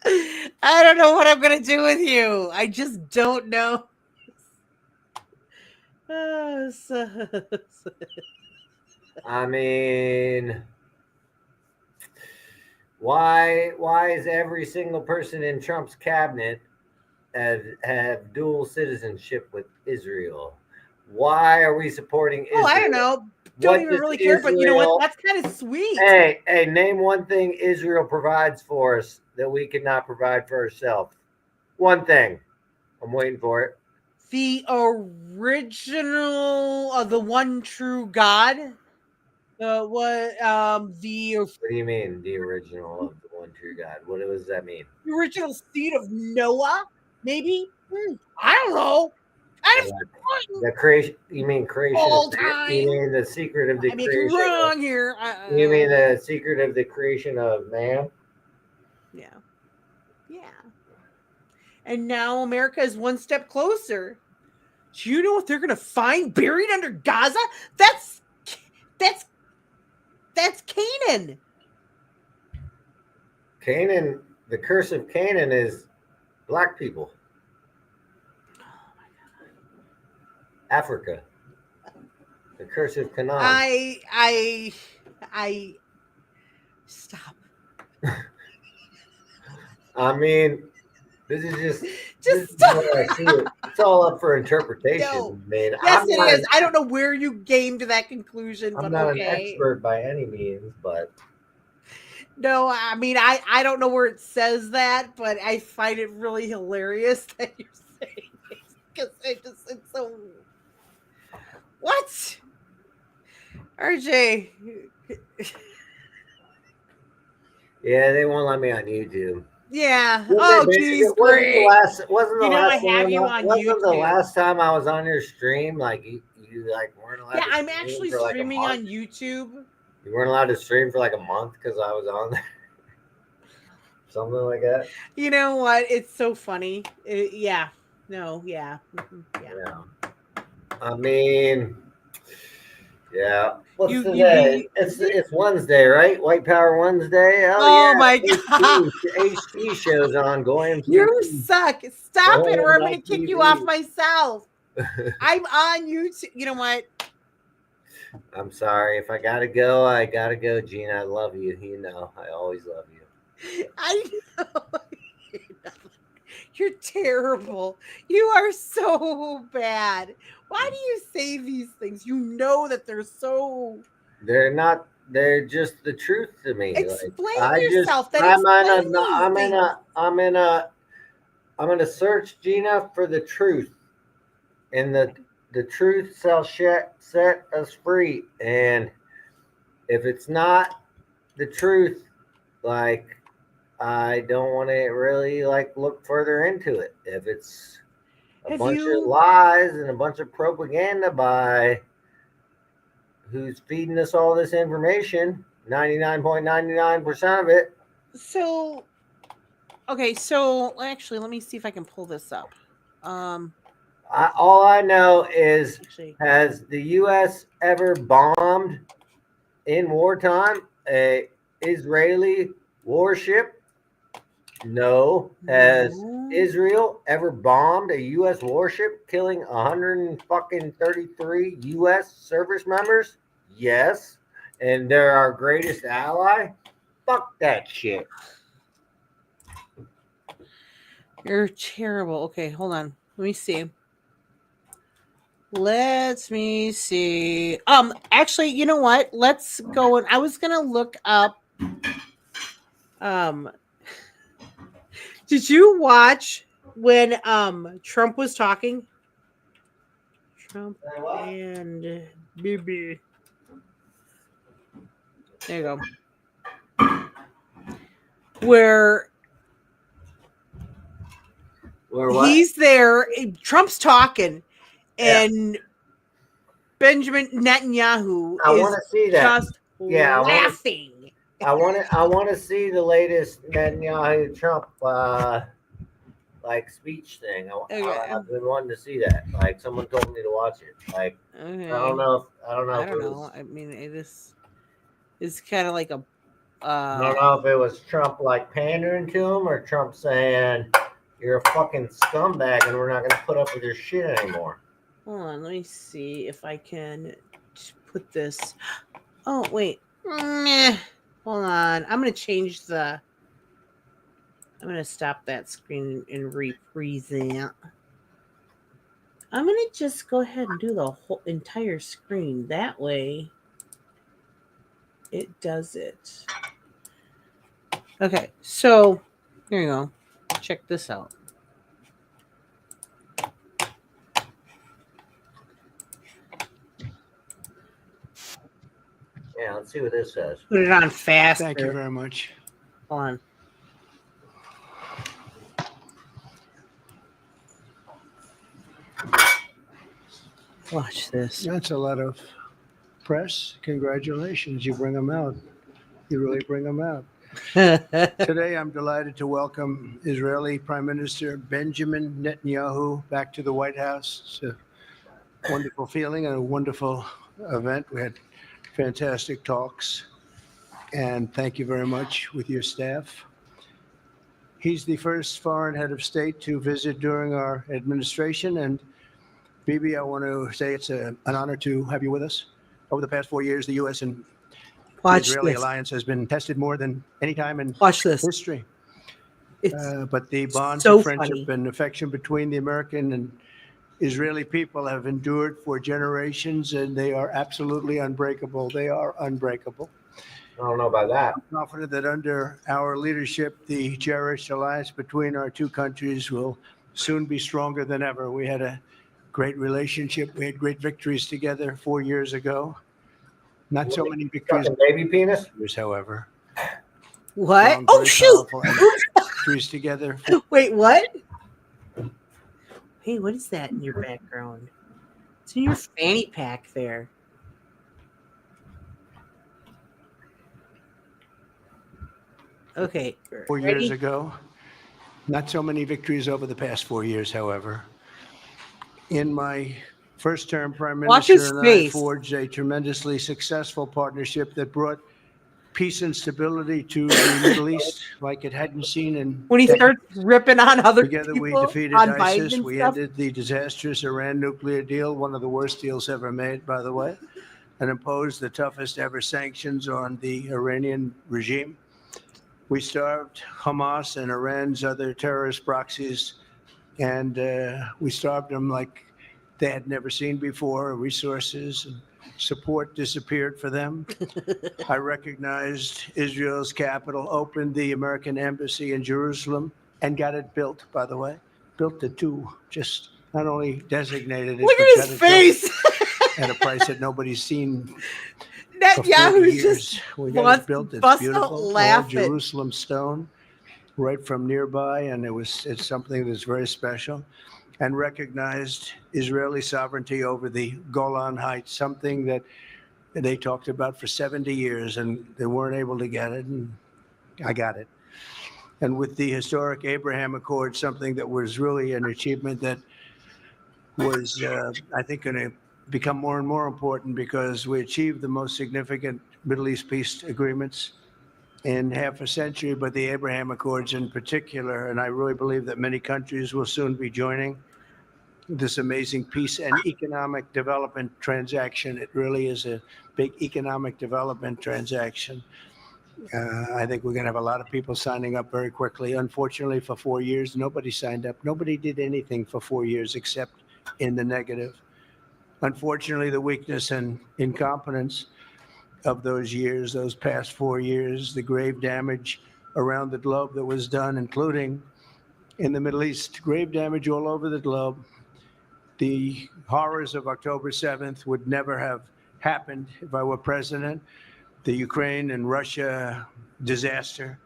you. I don't know what I'm gonna do with you. I just don't know. Oh, I mean, why is every single person in Trump's cabinet have dual citizenship with Israel? Why are we supporting oh, I don't Israel? know. Don't What even does really care, but you know what? Israel? That's kind of sweet. Hey, name one thing Israel provides for us that we cannot provide for ourselves. One thing. I'm waiting for it. The original, the one true God. The What do you mean, the original of the one true God? What does that mean? original seed of Noah? Maybe. I don't know. Kind of The creation? You mean creation of all man? You time. mean the secret of the I may be creation of? wrong here. You mean the secret of the creation of man? Yeah. Yeah. And now America is one step closer. Do you know what they're gonna find buried under Gaza? That's that's that's Canaan. Canaan. The curse of Canaan is black people. Africa. The curse of Canaan. I stop. I mean, this is just this Just is stop. what I see it. It's all up for interpretation. No. Man, Yes, it is. I don't know where you came to that conclusion, I'm but not an okay. expert by any means, but No, I mean I don't know where it says that, but I find it really hilarious that you're saying it because it's so what? RJ. yeah, they won't let me on YouTube. Yeah. Oh, geez, Wasn't the great. last wasn't the You know I last have time you on wasn't the YouTube. last time I was on your stream like you like weren't allowed Yeah, to I'm stream actually for like a streaming month? on YouTube. You weren't allowed to stream for like a month because I was on there. Something like that. You know what? It's so funny. Yeah. No, yeah. Yeah. Yeah. I mean, yeah. What's You today? It's Wednesday, right? White Power Wednesday. Oh oh yeah. my god. HT shows on. Go You MTV. suck. Stop it, or I'm gonna kick you off TV. myself. I'm on YouTube. You know what? I'm sorry. If I gotta go, I gotta go, Gina. I love you. You know, I always love you. I know. You're terrible. You are so bad. Why do you say these things? You know that they're so. They're not. They're just the truth to me. Explain yourself. Then explain these things. I'm in a search, Gina, for the truth, and the truth shall set us free. And if it's not the truth, like I don't want to really like look further into it. If it's a Have bunch of you? lies and a bunch of propaganda by who's feeding us all this information, 99.99% of it. So, okay. So actually, let me see if I can pull this up. All I know is, Actually, has the U.S. ever bombed in wartime a Israeli warship? No. Has no. Israel ever bombed a U.S. warship, killing 133 U.S. service members? Yes. And they're our greatest ally? Fuck that shit. You're terrible. Okay, hold on. Let me see. Let me see. Actually, you know what? Let's go and I was gonna look up. Um, did you watch when Trump was talking? Trump and Bibi. There you go. Where Or what? he's there, Trump's talking, Yeah. and Benjamin Netanyahu I want is to see that. just Yeah, laughing. I want to see the latest Netanyahu Trump like speech thing. Okay. I've been wanting to see that. Like someone told me to watch it. Like Okay. I don't know I if don't it know. was I mean, it is kind of like a I don't know if it was Trump like pandering to him or Trump saying you're a fucking scumbag and we're not gonna put up with your shit anymore. hold on, let me see if I can put this. Oh, wait. Meh. Hold on. I'm gonna stop that screen and represent. I'm gonna just go ahead and do the whole entire screen. That way it does it. Okay, so here you go. Check this out. Yeah, let's see what this says. Put it on faster. Thank you very much. Hold on. Watch this. That's a lot of press. Congratulations. You bring them out. You really bring them out. Today, I'm delighted to welcome Israeli Prime Minister Benjamin Netanyahu back to the White House. It's a wonderful feeling and a wonderful event. We had fantastic talks. And thank you very much with your staff. He's the first foreign head of state to visit during our administration. And Bibi, I want to say it's an honor to have you with us. Over the past 4 years, the U.S. and the Watch Israeli this. alliance has been tested more than any time in Watch this. history. It's But the bonds so of friendship funny. and affection between the American and Israeli people have endured for generations, and they are absolutely unbreakable. They are unbreakable. I don't know about that. I'm confident that under our leadership, the cherished alliance between our two countries will soon be stronger than ever. We had a great relationship. We had great victories together 4 years ago. Not so many victories, Fucking baby penis. however. What? Strong, Oh very shoot! powerful victories together. Wait, what? Hey, what is that in your background? It's in your fanny pack there. Okay. 4 years Ready? ago. Not so many victories over the past 4 years, however. In my first term, Prime Watch his Minister and I face. forged a tremendously successful partnership that brought peace and stability to the Middle East like it hadn't seen in When he decades. starts ripping on other Together, we people defeated on Biden ISIS. and We stuff. ended the disastrous Iran nuclear deal, one of the worst deals ever made, by the way, and imposed the toughest ever sanctions on the Iranian regime. We starved Hamas and Iran's other terrorist proxies, and we starved them like they had never seen before. Resources and support disappeared for them. I recognized Israel's capital, opened the American embassy in Jerusalem, and got it built, by the way. Built it too. Just not only designated it, Look but at got his it built face. at a price that nobody's seen for 40 Netanyahu's years. just We got it built. It's bust out beautiful. All laughing. Jerusalem stone, right from nearby, and it's something that's very special. And recognized Israeli sovereignty over the Golan Heights, something that they talked about for 70 years, and they weren't able to get it, and I got it. And with the historic Abraham Accord, something that was really an achievement that was, I think, going to become more and more important because we achieved the most significant Middle East peace agreements in half a century, but the Abraham Accords in particular. And I really believe that many countries will soon be joining this amazing peace and economic development transaction. It really is a big economic development transaction. I think we're going to have a lot of people signing up very quickly. Unfortunately, for 4 years, nobody signed up. Nobody did anything for 4 years except in the negative. Unfortunately, the weakness and incompetence of those years, those past 4 years, the grave damage around the globe that was done, including in the Middle East, grave damage all over the globe. The horrors of October 7th would never have happened if I were president. The Ukraine and Russia disaster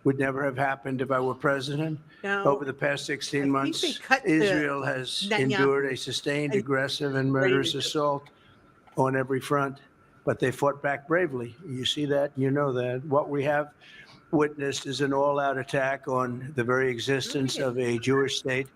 would never have happened if I were president. Now, Over the past 16 months, Israel has endured a sustained, aggressive, and murderous assault on every front, but they fought back bravely. You see that, you know that. What we have witnessed is an all-out attack on the very existence of a Jewish state.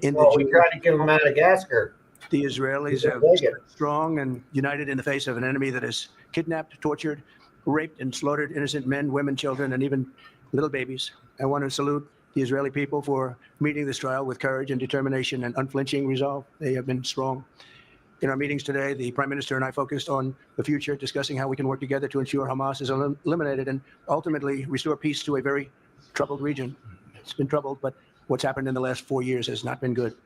We tried to give them Madagascar. The Israelis have stood strong and united in the face of an enemy that has kidnapped, tortured, raped, and slaughtered innocent men, women, children, and even little babies. I want to salute the Israeli people for meeting this trial with courage and determination and unflinching resolve. They have been strong. In our meetings today, the Prime Minister and I focused on the future, discussing how we can work together to ensure Hamas is eliminated and ultimately restore peace to a very troubled region. It's been troubled, but what's happened in the last 4 years has not been good.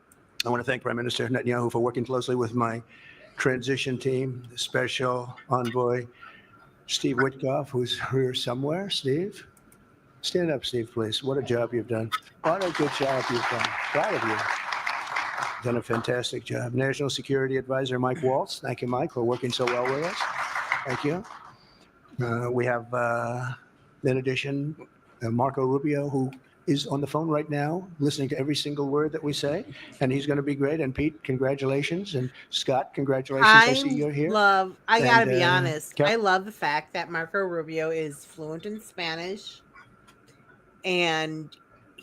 I want to thank Prime Minister Netanyahu for working closely with my transition team, the special envoy, Steve Witkoff, who's here somewhere. Steve? Stand up, Steve, please. What a job you've done. What a good job you've done. Proud of you. Done a fantastic job. National Security Advisor Mike Waltz. Thank you, Mike, for working so well with us. Thank you. We have, in addition, Marco Rubio, who is on the phone right now, listening to every single word that we say, and he's going to be great. And Pete, congratulations, and Scott, congratulations. I see you're here. I got to be honest. I love the fact that Marco Rubio is fluent in Spanish, and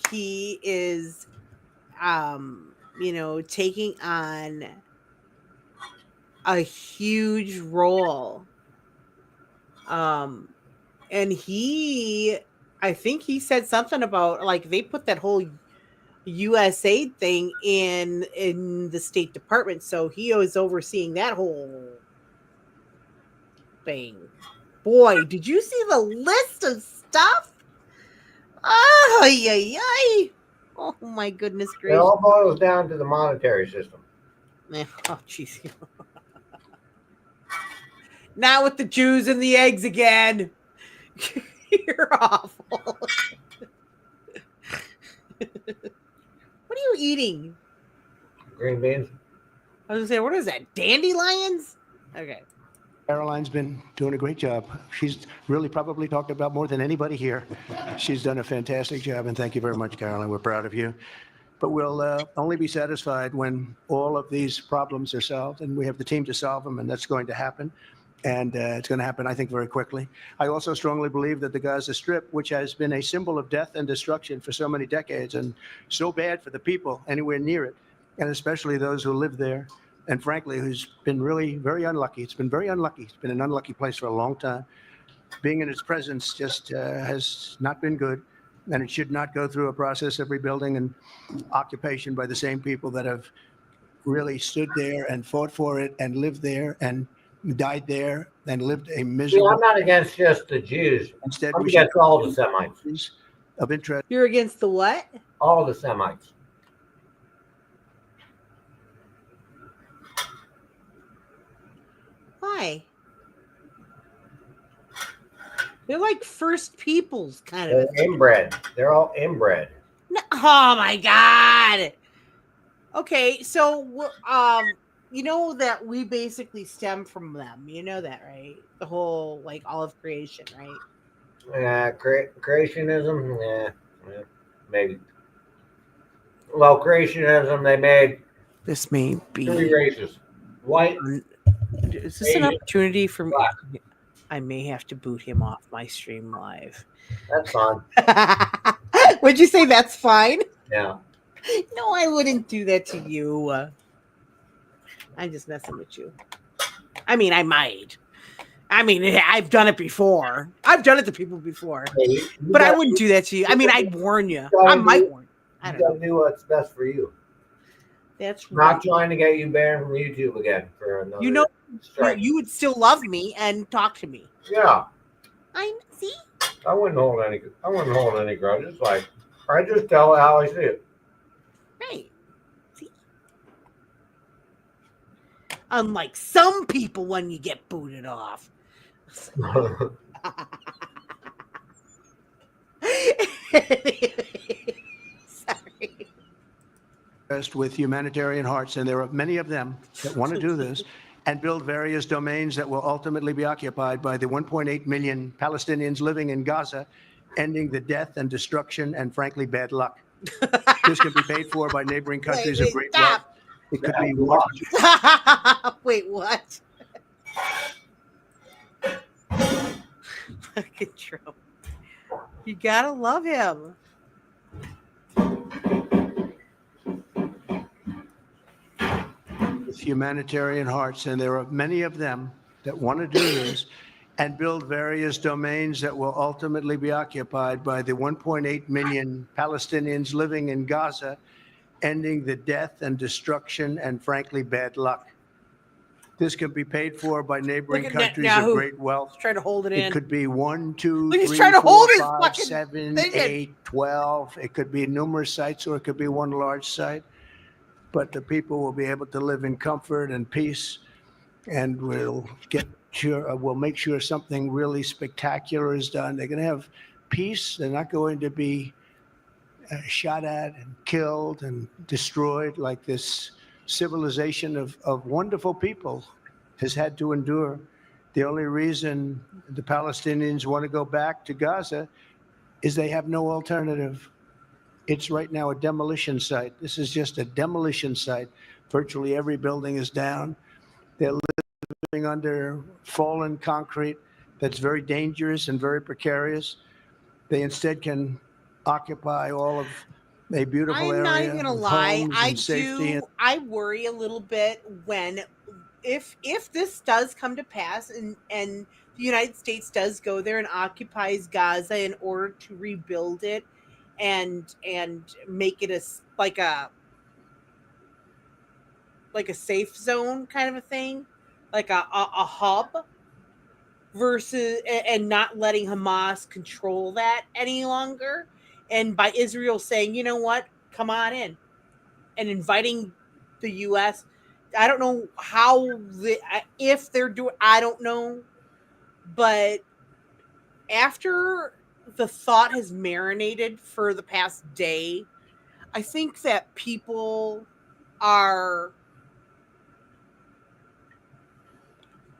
he is, taking on a huge role. And I think he said something about, like, they put that whole USAID thing in the State Department, so he is overseeing that whole thing. Boy, did you see the list of stuff? Oh, yay. Oh, my goodness gracious. It all boils down to the monetary system. Oh, jeez. Now with the Jews and the eggs again. You're awful. What are you eating? Green beans. I was going to say, what is that? Dandelions? Okay. Caroline's been doing a great job. She's really probably talked about more than anybody here. She's done a fantastic job, and thank you very much, Caroline. We're proud of you. But we'll only be satisfied when all of these problems are solved, and we have the team to solve them, and that's going to happen. And it's going to happen, I think, very quickly. I also strongly believe that the Gaza Strip, which has been a symbol of death and destruction for so many decades and so bad for the people anywhere near it, and especially those who live there, and frankly, who's been really very unlucky. It's been very unlucky. It's been an unlucky place for a long time. Being in its presence just has not been good, and it should not go through a process of rebuilding and occupation by the same people that have really stood there and fought for it and lived there and died there and lived a miserable. I'm not against just the Jews. Instead, I'm against all the Semites. Of interest. You're against the what? All the Semites. Why? They're like First Peoples kind of. They're inbred. They're all inbred. No, oh my God. Okay, so you know that we basically stem from them. You know that, right? The whole, like, all of creation, right? Yeah, creationism. Yeah, maybe. Well, creationism, they made this may be 3 races: white. Is this an opportunity for me? I may have to boot him off my stream live. That's fine. Would you say that's fine? Yeah. No, I wouldn't do that to you. I'm just messing with you. I mean, I might. I mean, I've done it before. I've done it to people before. But I wouldn't do that to you. I mean, I'd warn you. I might warn you. I You don't gotta know. do what's best for you. That's Not right. trying to get you banned from YouTube again for another You know, strike. you would still love me and talk to me. Yeah, See? I wouldn't hold any grudges. Like, I just tell it how I see it. Right. See? Unlike some people when you get booted off. Sorry. With humanitarian hearts, and there are many of them that want to do this and build various domains that will ultimately be occupied by the 1.8 million Palestinians living in Gaza, ending the death and destruction and, frankly, bad luck. This can be paid for by neighboring countries of great wealth. It could be Wait, what? Fucking Trump. You gotta love him. with humanitarian hearts, and there are many of them that want to do this and build various domains that will ultimately be occupied by the 1.8 million Palestinians living in Gaza, ending the death and destruction and, frankly, bad luck. This can be paid for by neighboring Look at countries of Netanyahu. great wealth. He's trying to hold it in. It could be 1, 2, Look, he's 3, trying to 4, hold his 5, fucking 7, thing in. 8, 12. It could be numerous sites, or it could be one large site. But the people will be able to live in comfort and peace, and we'll make sure something really spectacular is done. They're going to have peace. They're not going to be shot at and killed and destroyed like this civilization of wonderful people has had to endure. The only reason the Palestinians want to go back to Gaza is they have no alternative. It's right now a demolition site. This is just a demolition site. Virtually every building is down. They're living under fallen concrete that's very dangerous and very precarious. They instead can occupy all of a beautiful area. I'm not even gonna lie. I worry a little bit when, if this does come to pass and the United States does go there and occupies Gaza in order to rebuild it and make it like a safe zone kind of a thing, like a hub, versus and not letting Hamas control that any longer, and by Israel saying, you know what, come on in, and inviting the U.S. I don't know if they're doing, I don't know, but after the thought has marinated for the past day, I think that people are.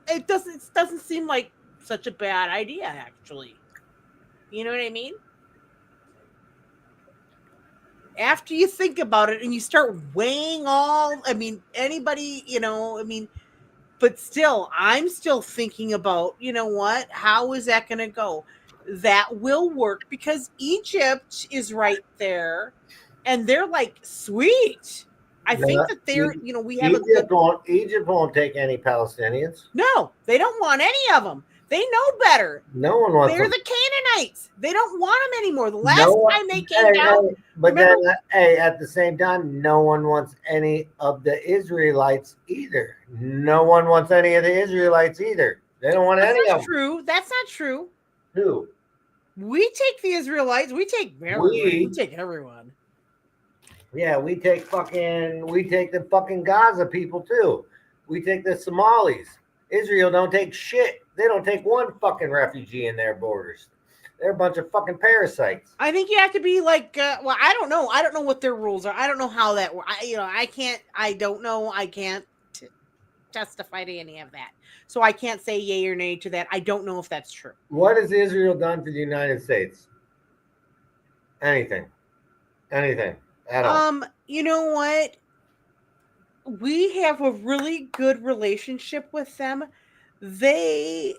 It doesn't seem like such a bad idea, actually. You know what I mean? After you think about it and you start weighing anybody, but still, I'm still thinking about, you know what? How is that going to go? That will work because Egypt is right there and they're like, sweet. I think that they're, we have Egypt won't take any Palestinians. No, they don't want any of them. They know better. No one wants They're them. the Canaanites. They don't want them anymore. The last time they came down. At the same time, no one wants any of the Israelites either. No one wants any of the Israelites either. They don't want any of them. True. That's not true. Who? We take the Israelites. We take everyone. We take everyone. Yeah, we take the fucking Gaza people too. We take the Somalis. Israel don't take shit. They don't take one fucking refugee in their borders. They're a bunch of fucking parasites. I think you have to be like, I don't know. I don't know what their rules are. I don't know how that works. I don't know. I can't testify to any of that. So I can't say yay or nay to that. I don't know if that's true. What has Israel done to the United States? Anything at all. You know what? We have a really good relationship with them. They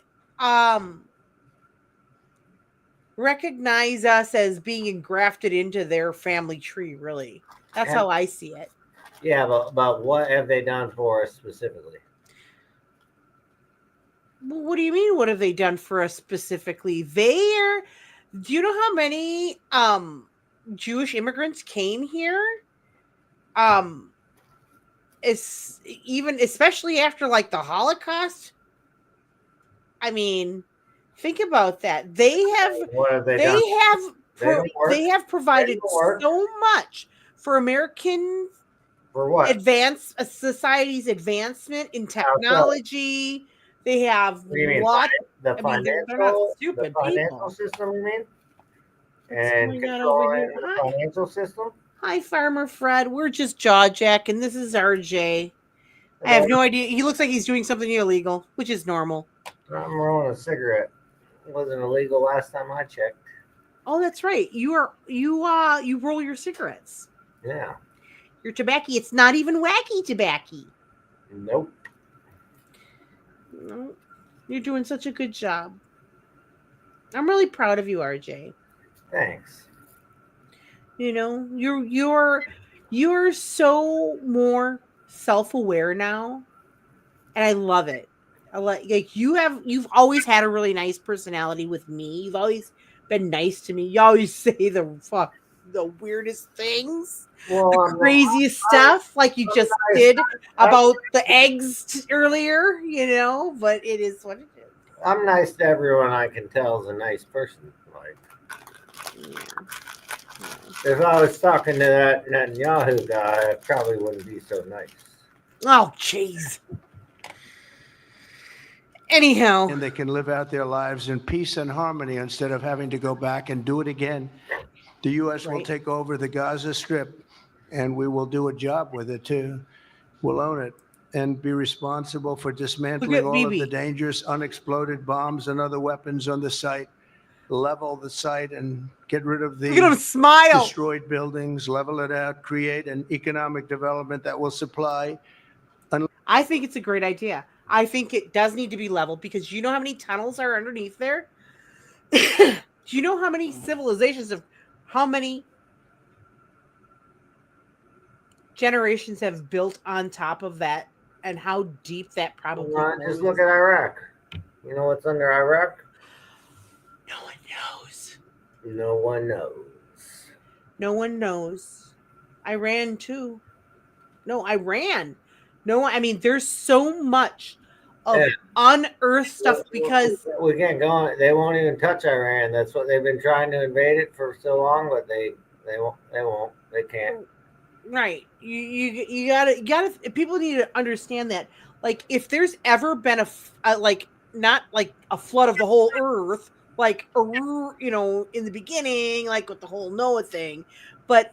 recognize us as being engrafted into their family tree, really. That's how I see it. Yeah, but what have they done for us specifically? What do you mean? What have they done for us specifically? Do you know how many Jewish immigrants came here? Um, it's even especially after like the Holocaust. I mean, think about that. What have they They done? have They don't work. they have They provided don't work. so much for American For what? society's advancement in How so? technology. They have What do you mean? lot. The I mean, they're not the stupid financial people. system, you mean? What's And going on over controlling here? the Hi, financial system? hi, Farmer Fred. We're just jaw jacking. This is RJ. I have no idea. He looks like he's doing something illegal, which is normal. I'm rolling a cigarette. It wasn't illegal last time I checked. Oh, that's right. You roll your cigarettes. Yeah. Your tobacco. It's not even wacky tobacco. Nope. No, you're doing such a good job. I'm really proud of you, RJ. Thanks. You know, you're so more self-aware now, and I love it. I like you've always had a really nice personality with me. You've always been nice to me. You always say the weirdest things, Well, the craziest stuff, like you just did about the eggs earlier. You know, but it is what it is. I'm nice to everyone I can tell is a nice person. Like, if I was talking to that Netanyahu guy, I probably wouldn't be so nice. Oh, jeez. Anyhow, And they can live out their lives in peace and harmony instead of having to go back and do it again. The U.S. will Right. take over the Gaza Strip, and we will do a job with it too. We'll own it and be responsible for dismantling all of BB. the dangerous unexploded bombs and other weapons on the site, level the site and get rid of look at him the smile. destroyed buildings, level it out, create an economic development that will supply. I think it's a great idea. I think it does need to be leveled because you know how many tunnels are underneath there? Do you know how many civilizations how many generations have built on top of that and how deep that probably Just goes? look at Iraq. You know what's under Iraq? No one knows. No one knows. No one knows. Iran too. No, Iran. No, I mean there's so much of unearthed stuff because we can't go on. They won't even touch Iran. That's what they've been trying to invade it for so long, but they won't. They can't. Right. You gotta people need to understand that. Like if there's ever been like not like a flood of the whole earth, like you know, in the beginning, like with the whole Noah thing, but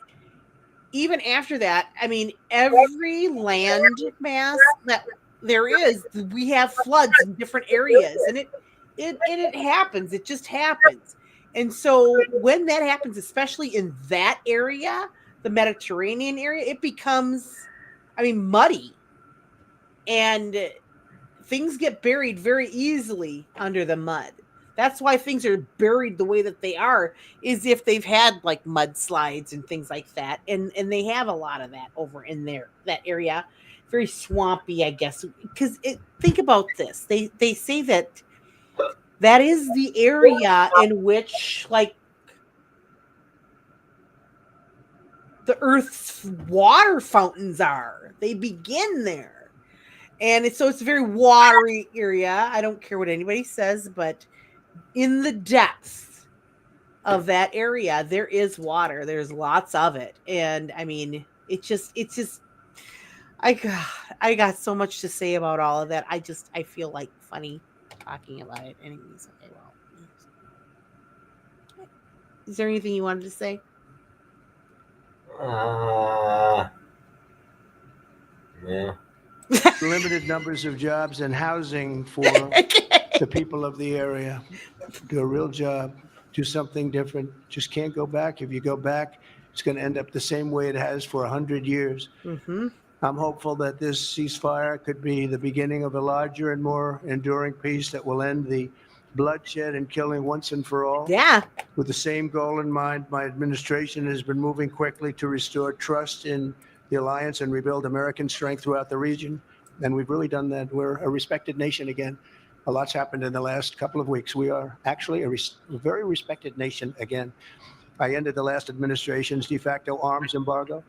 even after that, I mean, every land mass that there is, we have floods in different areas, and it happens. It just happens. And so when that happens, especially in that area, the Mediterranean area, it becomes, I mean, muddy, and things get buried very easily under the mud. That's why things are buried the way that they are, is if they've had like mudslides and things like that. And they have a lot of that over in there, that area. Very swampy, I guess. Because think about this. They say that is the area in which like the Earth's water fountains are. They begin there. And it's a very watery area. I don't care what anybody says, but in the depths of that area, there is water. There's lots of it. And I mean, it's just, I got so much to say about all of that. I feel like funny talking about it. Anyways, okay, well. Is there anything you wanted to say? Yeah. Limited numbers of jobs and housing for the people of the area. Do a real job. Do something different. Just can't go back. If you go back, it's going to end up the same way it has for 100 years. Mm-hmm. I'm hopeful that this ceasefire could be the beginning of a larger and more enduring peace that will end the bloodshed and killing once and for all. Yeah. With the same goal in mind, my administration has been moving quickly to restore trust in the alliance and rebuild American strength throughout the region. And we've really done that. We're a respected nation again. A lot's happened in the last couple of weeks. We are actually a very respected nation again. I ended the last administration's de facto arms embargo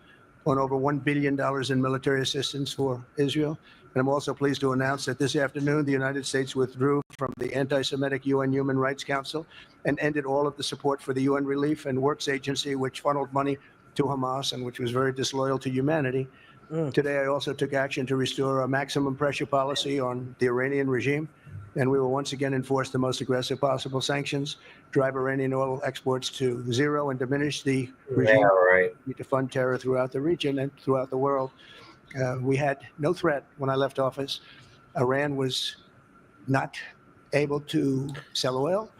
on over $1 billion in military assistance for Israel. And I'm also pleased to announce that this afternoon, the United States withdrew from the anti-Semitic UN Human Rights Council and ended all of the support for the UN Relief and Works Agency, which funneled money to Hamas and which was very disloyal to humanity. Today, I also took action to restore a maximum pressure policy on the Iranian regime, and we will once again enforce the most aggressive possible sanctions, drive Iranian oil exports to zero, and diminish the regime to fund terror throughout the region and throughout the world. We had no threat when I left office. Iran was not able to sell oil.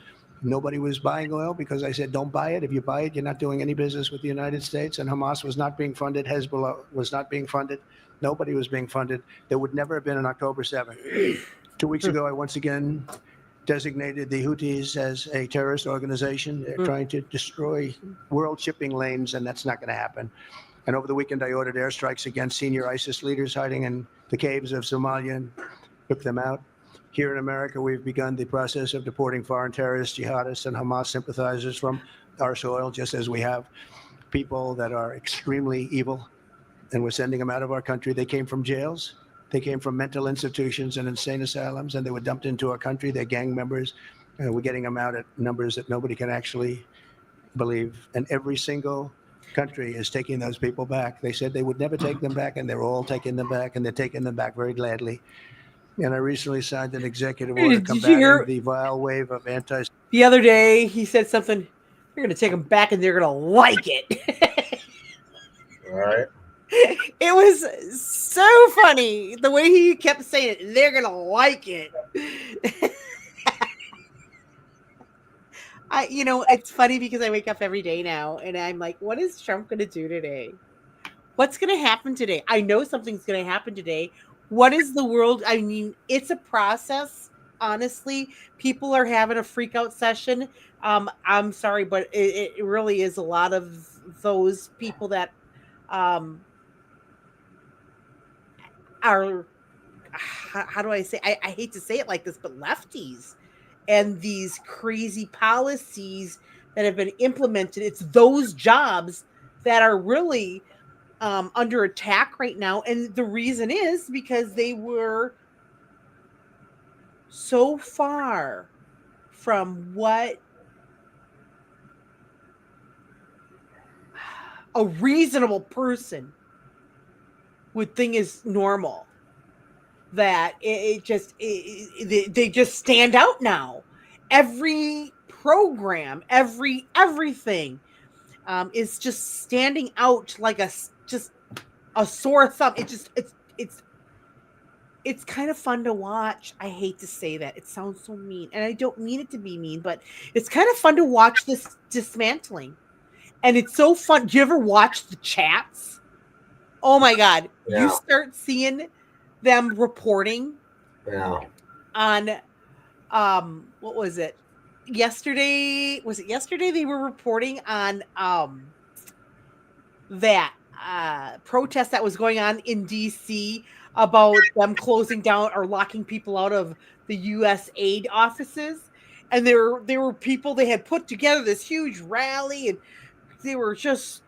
Nobody was buying oil because I said, don't buy it. If you buy it, you're not doing any business with the United States. And Hamas was not being funded. Hezbollah was not being funded. Nobody was being funded. There would never have been an October 7th. 2 weeks ago, I once again designated the Houthis as a terrorist organization. They're trying to destroy world shipping lanes, and that's not going to happen. And over the weekend, I ordered airstrikes against senior ISIS leaders hiding in the caves of Somalia and took them out. Here in America, we've begun the process of deporting foreign terrorists, jihadists, and Hamas sympathizers from our soil, just as we have people that are extremely evil, and we're sending them out of our country. They came from jails. They came from mental institutions and insane asylums, and they were dumped into our country. They're gang members. We're getting them out at numbers that nobody can actually believe. And every single country is taking those people back. They said they would never take them back, and they're all taking them back, and they're taking them back very gladly. And I recently signed an executive order combating the vile wave of The other day, he said something, you're going to take them back and they're going to like it. All right. It was so funny the way he kept saying it. They're going to like it. It's funny because I wake up every day now and I'm like, what is Trump going to do today? What's going to happen today? I know something's going to happen today. What is the world? I mean, it's a process. Honestly, people are having a freak out session. I'm sorry, but it really is a lot of those people that are, how do I say? I hate to say it like this, but lefties and these crazy policies that have been implemented. It's those jobs that are really under attack right now, and the reason is because they were so far from what a reasonable person would think is normal that they just stand out now. Every program, everything is just standing out like just a sore thumb. It's kind of fun to watch. I hate to say that. It sounds so mean, and I don't mean it to be mean, but it's kind of fun to watch this dismantling. And it's so fun. Do you ever watch the chats? Oh my God. Yeah. You start seeing them reporting on what was it? Yesterday? Was it yesterday they were reporting on that protest that was going on in DC about them closing down or locking people out of the U.S. aid offices. And there were people, they had put together this huge rally and they were just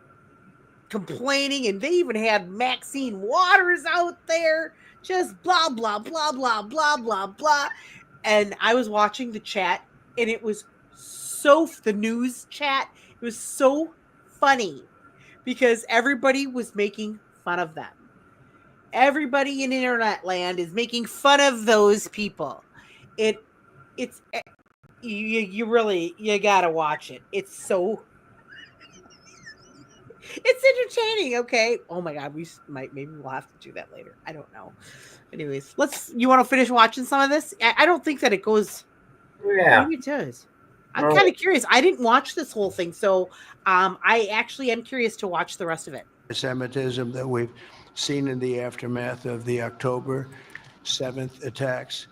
complaining, and they even had Maxine Waters out there, just blah, blah, blah, blah, blah, blah, blah. And I was watching the chat, and it was the news chat, it was so funny because everybody was making fun of them. Everybody in internet land is making fun of those people. You gotta watch it. It's entertaining, okay? Oh my God, maybe we'll have to do that later. I don't know. Anyways, you want to finish watching some of this? I don't think that it goes. Yeah. Maybe it does. I'm kind of curious. I didn't watch this whole thing, so I actually am curious to watch the rest of it. Anti-Semitism that we've seen in the aftermath of the October 7th attacks.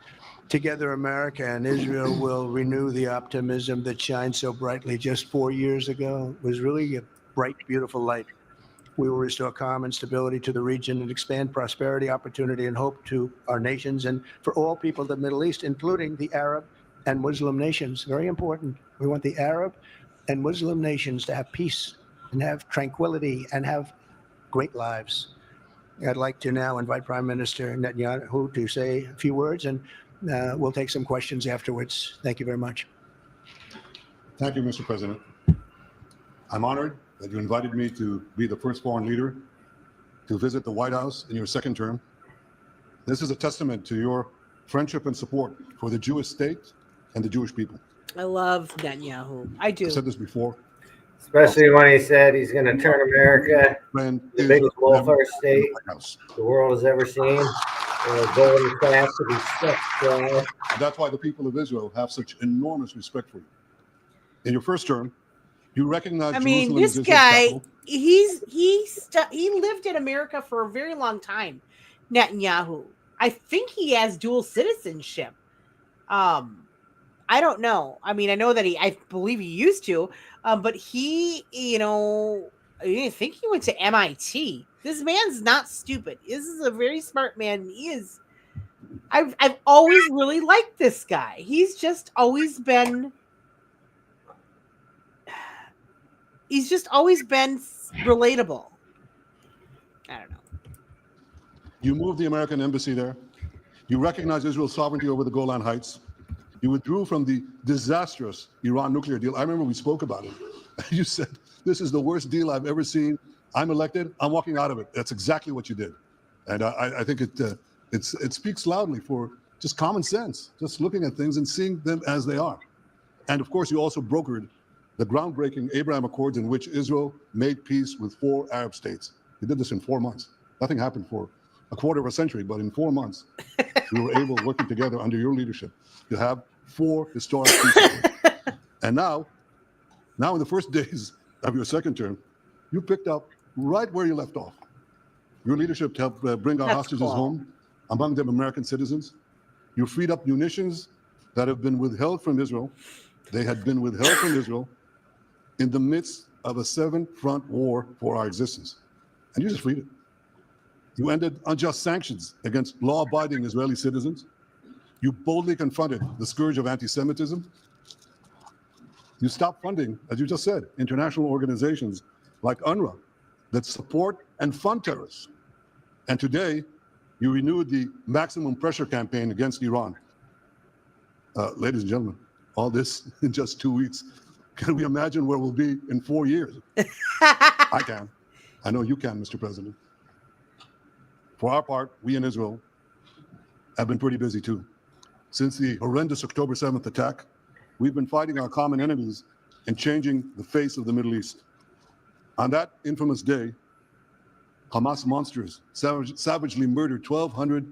Together, America and Israel will renew the optimism that shined so brightly just 4 years ago. It was really a bright, beautiful light. We will restore calm and stability to the region and expand prosperity, opportunity, and hope to our nations and for all people of the Middle East, including the Arab and Muslim nations. Very important. We want the Arab and Muslim nations to have peace and have tranquility and have great lives. I'd like to now invite Prime Minister Netanyahu to say a few words, and we'll take some questions afterwards. Thank you very much. Thank you, Mr. President. I'm honored that you invited me to be the first foreign leader to visit the White House in your second term. This is a testament to your friendship and support for the Jewish state and the Jewish people. I love Netanyahu. I do. I said this before. Especially when he said he's going to turn America Friend, the biggest welfare state White House. the world has ever seen. Golden class to be stuck dry. That's why the people of Israel have such enormous respect for you. In your first term, you recognized I mean, Jerusalem as this Israel's guy, capital. he lived in America for a very long time. Netanyahu. I think he has dual citizenship. I don't know. I mean, I know that I believe he used to, but he, I think he went to MIT. This man's not stupid. This is a very smart man. He is. I've always really liked this guy. He's just always been. He's just always been relatable. I don't know. You moved the American embassy there. You recognized Israel's sovereignty over the Golan Heights. You withdrew from the disastrous Iran nuclear deal. I remember we spoke about it. You said, this is the worst deal I've ever seen. I'm elected. I'm walking out of it. That's exactly what you did. And I think it speaks loudly for just common sense, just looking at things and seeing them as they are. And of course, you also brokered the groundbreaking Abraham Accords in which Israel made peace with 4 Arab states. You did this in 4 months. Nothing happened for a quarter of a century, but in 4 months, we were able, working together under your leadership, to have 4 historic peace accords. And now in the first days of your second term, you picked up right where you left off. Your leadership helped bring our hostages home, among them American citizens. You freed up munitions that have been withheld from Israel. They had been withheld from Israel in the midst of a 7-front war for our existence. And you just freed it. You ended unjust sanctions against law-abiding Israeli citizens. You boldly confronted the scourge of anti-Semitism. You stopped funding, as you just said, international organizations like UNRWA that support and fund terrorists. And today, you renewed the maximum pressure campaign against Iran. Ladies and gentlemen, all this in just 2 weeks. Can we imagine where we'll be in 4 years? I can. I know you can, Mr. President. For our part, we in Israel have been pretty busy too. Since the horrendous October 7th attack, we've been fighting our common enemies and changing the face of the Middle East. On that infamous day, Hamas monsters savagely murdered 1,200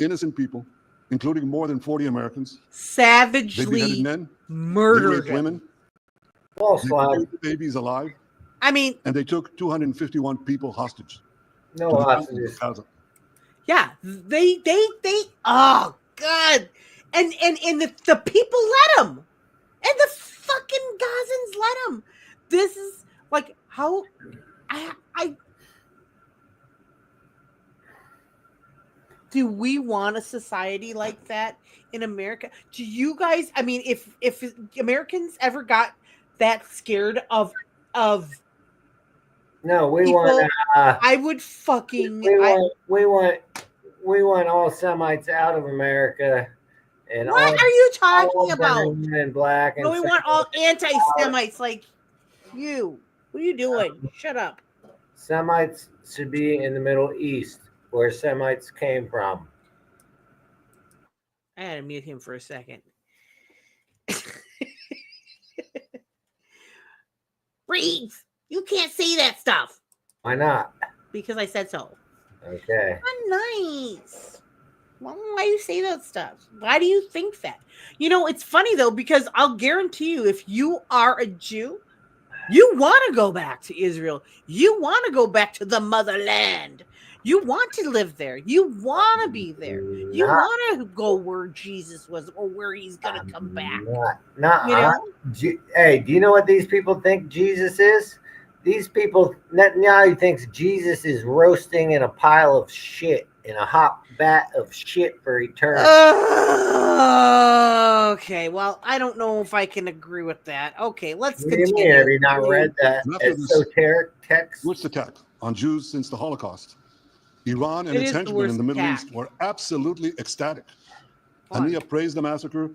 innocent people, including more than 40 Americans. Savagely they beheaded men, murdered they raped women, False they flag. buried babies alive, I mean, and they took 251 people hostage. No to the hostages. people of Gaza. yeah, they oh god. And the people let him. And the fucking Gazans let him. This is like how I do we want a society like that in America? Do you guys, I mean, if Americans ever got that scared of No, we people, want. I would fucking We want all Semites out of America. And what all, are you all talking about? brown and black. And No, we want all anti-Semites like you. What are you doing? Shut up. Semites should be in the Middle East, where Semites came from. I had to mute him for a second. Breathe. You can't say that stuff Why not? because I said so. Okay. Not nice. Why do you say that stuff? Why do you think that? You know, it's funny though, because I'll guarantee you, if you are a Jew, you want to go back to Israel. You want to go back to the motherland. You want to live there. You want to be there. You want to go where Jesus was or where he's going to come back. Not, You know? Hey, do you know what these people think Jesus is? These people, Netanyahu thinks Jesus is roasting in a pile of shit, in a hot vat of shit for eternity. Okay, well, I don't know if I can agree with that. Okay, let's What do you mean? continue. Have you not read that And after this esoteric text? worst attack on Jews since the Holocaust, Iran and It its is the henchmen worst in the Middle attack. East were absolutely ecstatic. Fun. Haniya praised the massacre.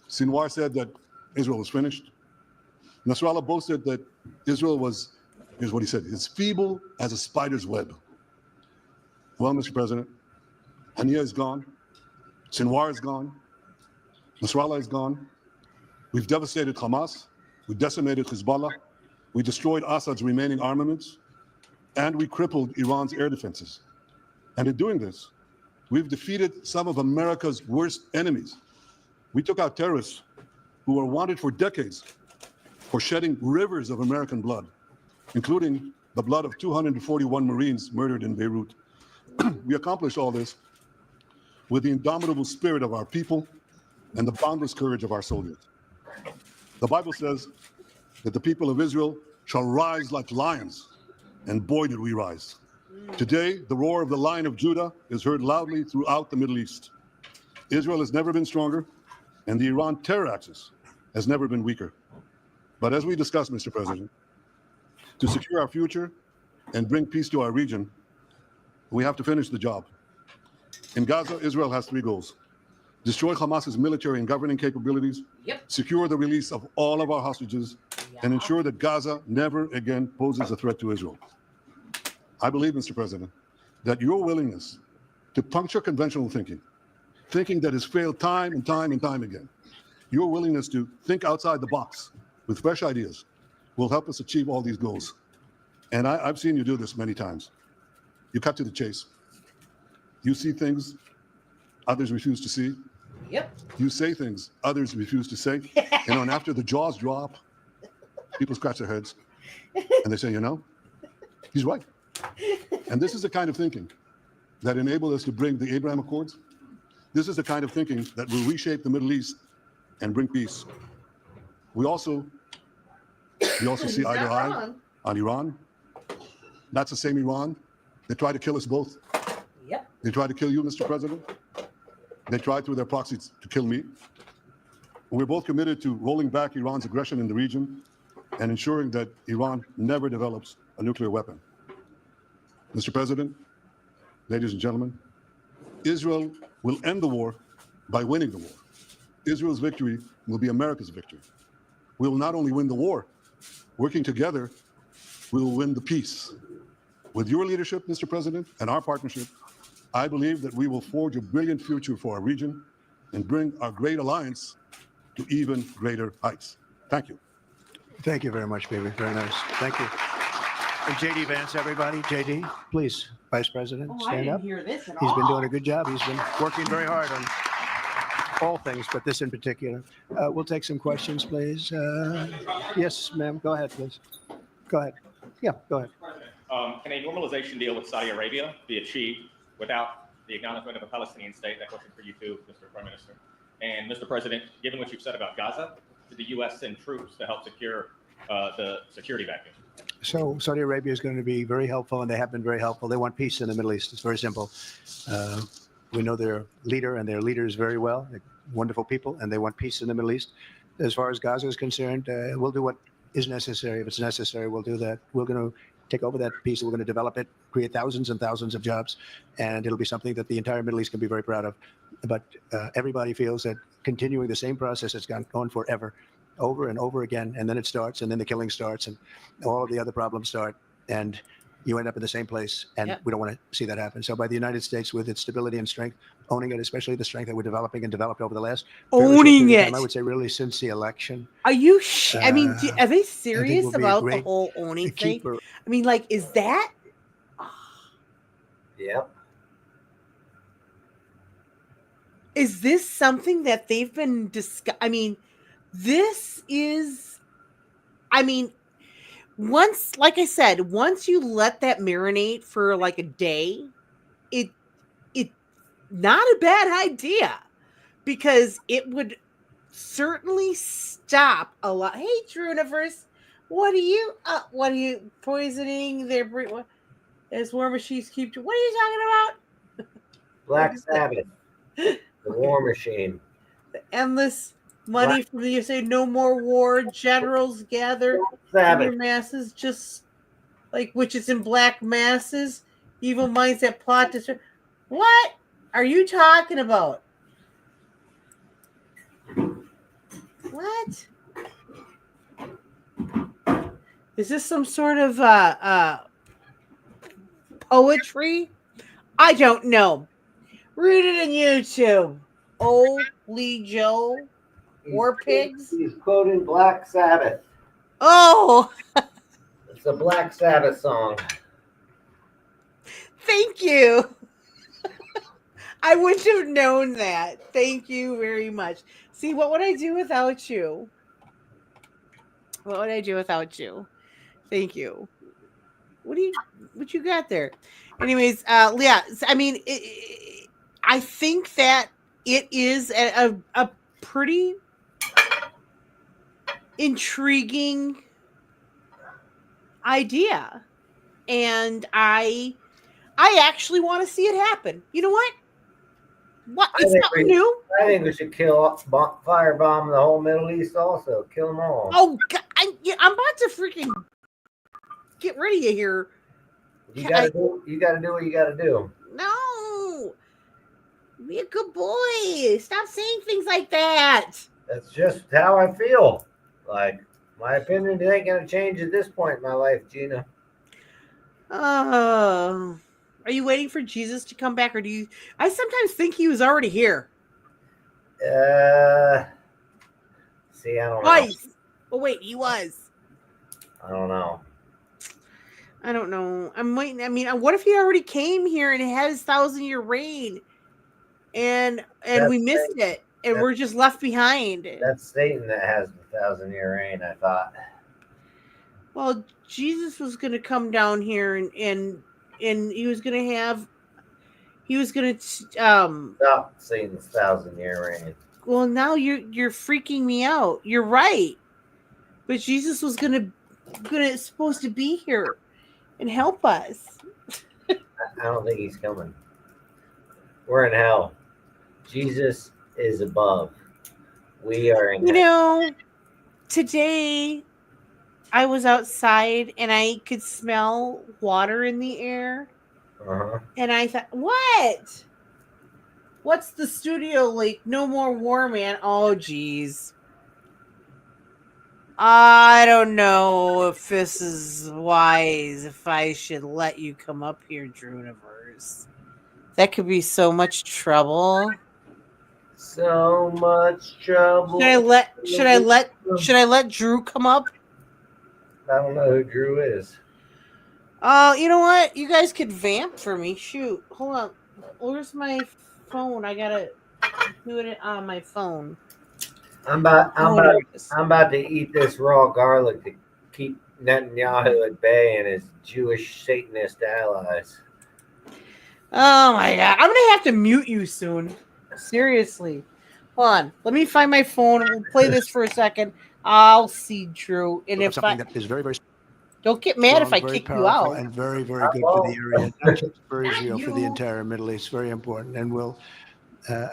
Sinwar said that Israel was finished. Nasrallah boasted that Israel was, here's what he said, as feeble as a spider's web. Well, Mr. President, Haniya is gone. Sinwar is gone. Nasrallah is gone. We've devastated Hamas. We decimated Hezbollah. We destroyed Assad's remaining armaments. And we crippled Iran's air defenses. And in doing this, we've defeated some of America's worst enemies. We took out terrorists who were wanted for decades for shedding rivers of American blood, including the blood of 241 Marines murdered in Beirut. We accomplished all this with the indomitable spirit of our people and the boundless courage of our soldiers. The Bible says that the people of Israel shall rise like lions, and boy, did we rise. Today, the roar of the Lion of Judah is heard loudly throughout the Middle East. Israel has never been stronger, and the Iran terror axis has never been weaker. But as we discussed, Mr. President, to secure our future and bring peace to our region, we have to finish the job. In Gaza, Israel has three goals: destroy Hamas's military and governing capabilities, secure the release of all of our hostages, and ensure that Gaza never again poses a threat to Israel. I believe, Mr. President, that your willingness to puncture conventional thinking that has failed time and time and time again, your willingness to think outside the box with fresh ideas will help us achieve all these goals. And I've seen you do this many times. You cut to the chase. You see things others refuse to see. Yep. You say things others refuse to say. And after the jaws drop, people scratch their heads and they say, he's right. And this is the kind of thinking that enabled us to bring the Abraham Accords. This is the kind of thinking that will reshape the Middle East and bring peace. We also see eye to eye on Iran. That's the same Iran that tried to kill us both. Yep. They tried to kill you, Mr. President. They tried through their proxies to kill me. We're both committed to rolling back Iran's aggression in the region and ensuring that Iran never develops a nuclear weapon. Mr. President, ladies and gentlemen, Israel will end the war by winning the war. Israel's victory will be America's victory. We will not only win the war, working together, we will win the peace. With your leadership, Mr. President, and our partnership, I believe that we will forge a brilliant future for our region and bring our great alliance to even greater heights. Thank you. Thank you very much, baby. Very nice. Thank you. And JD Vance, everybody. JD, please, Vice President, stand up. hear this at He's been doing a good job. He's been working very hard on all things, but this in particular. We'll take some questions, please. Yes, ma'am. Go ahead, please. Go ahead. Yeah, go ahead. Can a normalization deal with Saudi Arabia be achieved without the acknowledgement of a Palestinian state? That question for you too, Mr. Prime Minister. And Mr. President, given what you've said about Gaza, did the U.S. send troops to help secure the security vacuum? So Saudi Arabia is going to be very helpful, and they have been very helpful. They want peace in the Middle East. It's very simple. We know their leader and their leaders very well. They're wonderful people, and they want peace in the Middle East. As far as Gaza is concerned, we'll do what is necessary. If it's necessary, we'll do that. We're going to take over that piece. We're going to develop it, create thousands and thousands of jobs, and it'll be something that the entire Middle East can be very proud of. But everybody feels that continuing the same process that's gone on forever, over and over again, and then it starts, and then the killing starts, and all of the other problems start, and you end up in the same place, and we don't want to see that happen. So by the United States, with its stability and strength, owning it, especially the strength that we're developing and developed over the last owning it, I would say really since the election. Are you? I mean, are they serious we'll about the whole owning thing? I mean, like, is that? Yep. Is this something that they've been discussing? I mean, this is. I mean, once, like I said, once you let that marinate for like a day, it not a bad idea, because it would certainly stop a lot. Hey, True Universe, What are you poisoning their as War Machines keep? What are you talking about? Black What is that? Sabbath, the War Machine. The endless money from the USA. No more war. Generals gather in Sabbath. your masses, just like witches in black masses. Evil minds that plot to. What are you talking about? What? Is this some sort of poetry? I don't know. Read it in YouTube. Holy Joe. War pigs. He's quoting Black Sabbath. Oh, It's a Black Sabbath song. thank you. I wouldn't have known that. Thank you very much. See, what would I do without you? What would I do without you? Thank you. What you got there? Anyways, yeah, I mean, I think that it is a pretty intriguing idea, and I actually want to see it happen. You know what? What? It's not new. I think we should firebomb the whole Middle East also. Kill them all. Oh, God, I'm about to freaking get rid of you here. You gotta do what you gotta do. No. Be a good boy. Stop saying things like that. That's just how I feel. Like, my opinion ain't gonna change at this point in my life, Gina. Are you waiting for Jesus to come back, or do you? I sometimes think he was already here. See, I don't know. Twice. Oh wait, he was. I don't know. I don't know. I'm waiting. I mean, what if he already came here and had his 1,000-year reign, and we missed it, and we're just left behind? That's Satan that has the 1,000-year reign, I thought. Well, Jesus was going to come down here, and he was going to Stop Satan's 1,000-year reign. Well, now you're freaking me out. You're right, but Jesus was supposed to be here and help us. I don't think he's coming. We're in hell. Jesus is above. We are in hell. Today I was outside and I could smell water in the air. Uh-huh. And I thought, what's the studio like? No more war, man. Oh, geez. I don't know if this is wise, if I should let you come up here, Druniverse. That could be so much trouble. So much trouble. Should I let Drew come up? I don't know who Drew is. You know what? You guys could vamp for me. Shoot. Hold on. Where's my phone? I gotta do it on my phone. I'm about to eat this raw garlic to keep Netanyahu at bay and his Jewish Satanist allies. Oh my God. I'm gonna have to mute you soon. Seriously. Hold on. Let me find my phone. We'll play this for a second. I'll see Drew. And if something that is very, very don't get mad strong, if I kick you out. And very, very good for the area, not just for Israel, for the entire Middle East. Very important. And we'll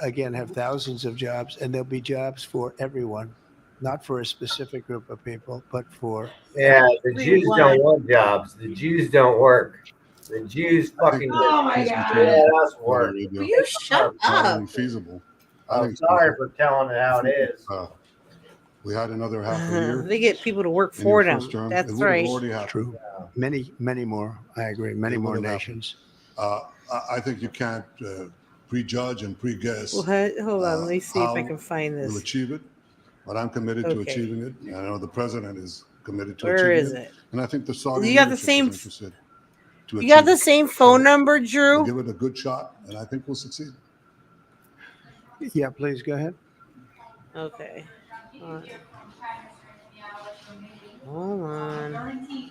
again have thousands of jobs, and there'll be jobs for everyone, not for a specific group of people, but for the Jews don't want jobs. The Jews don't work. The Jews fucking my God. let us work. Will you shut up? Unfeasible. I'm sorry for telling it how it is. We had another half a year. They get people to work for them. That's right. True. Many, many more. I agree. Many more nations. I think you can't prejudge and pre-guess. Well, hold on. Let me see if I can find this. We'll achieve it, but I'm committed to achieving it. And I know the president is committed to Where achieving is it? And I think the Saudi You got the same. interested to You got the achieve it. same phone number, Drew. We'll give it a good shot, and I think we'll succeed. Yeah, please go ahead. Okay. Hold on.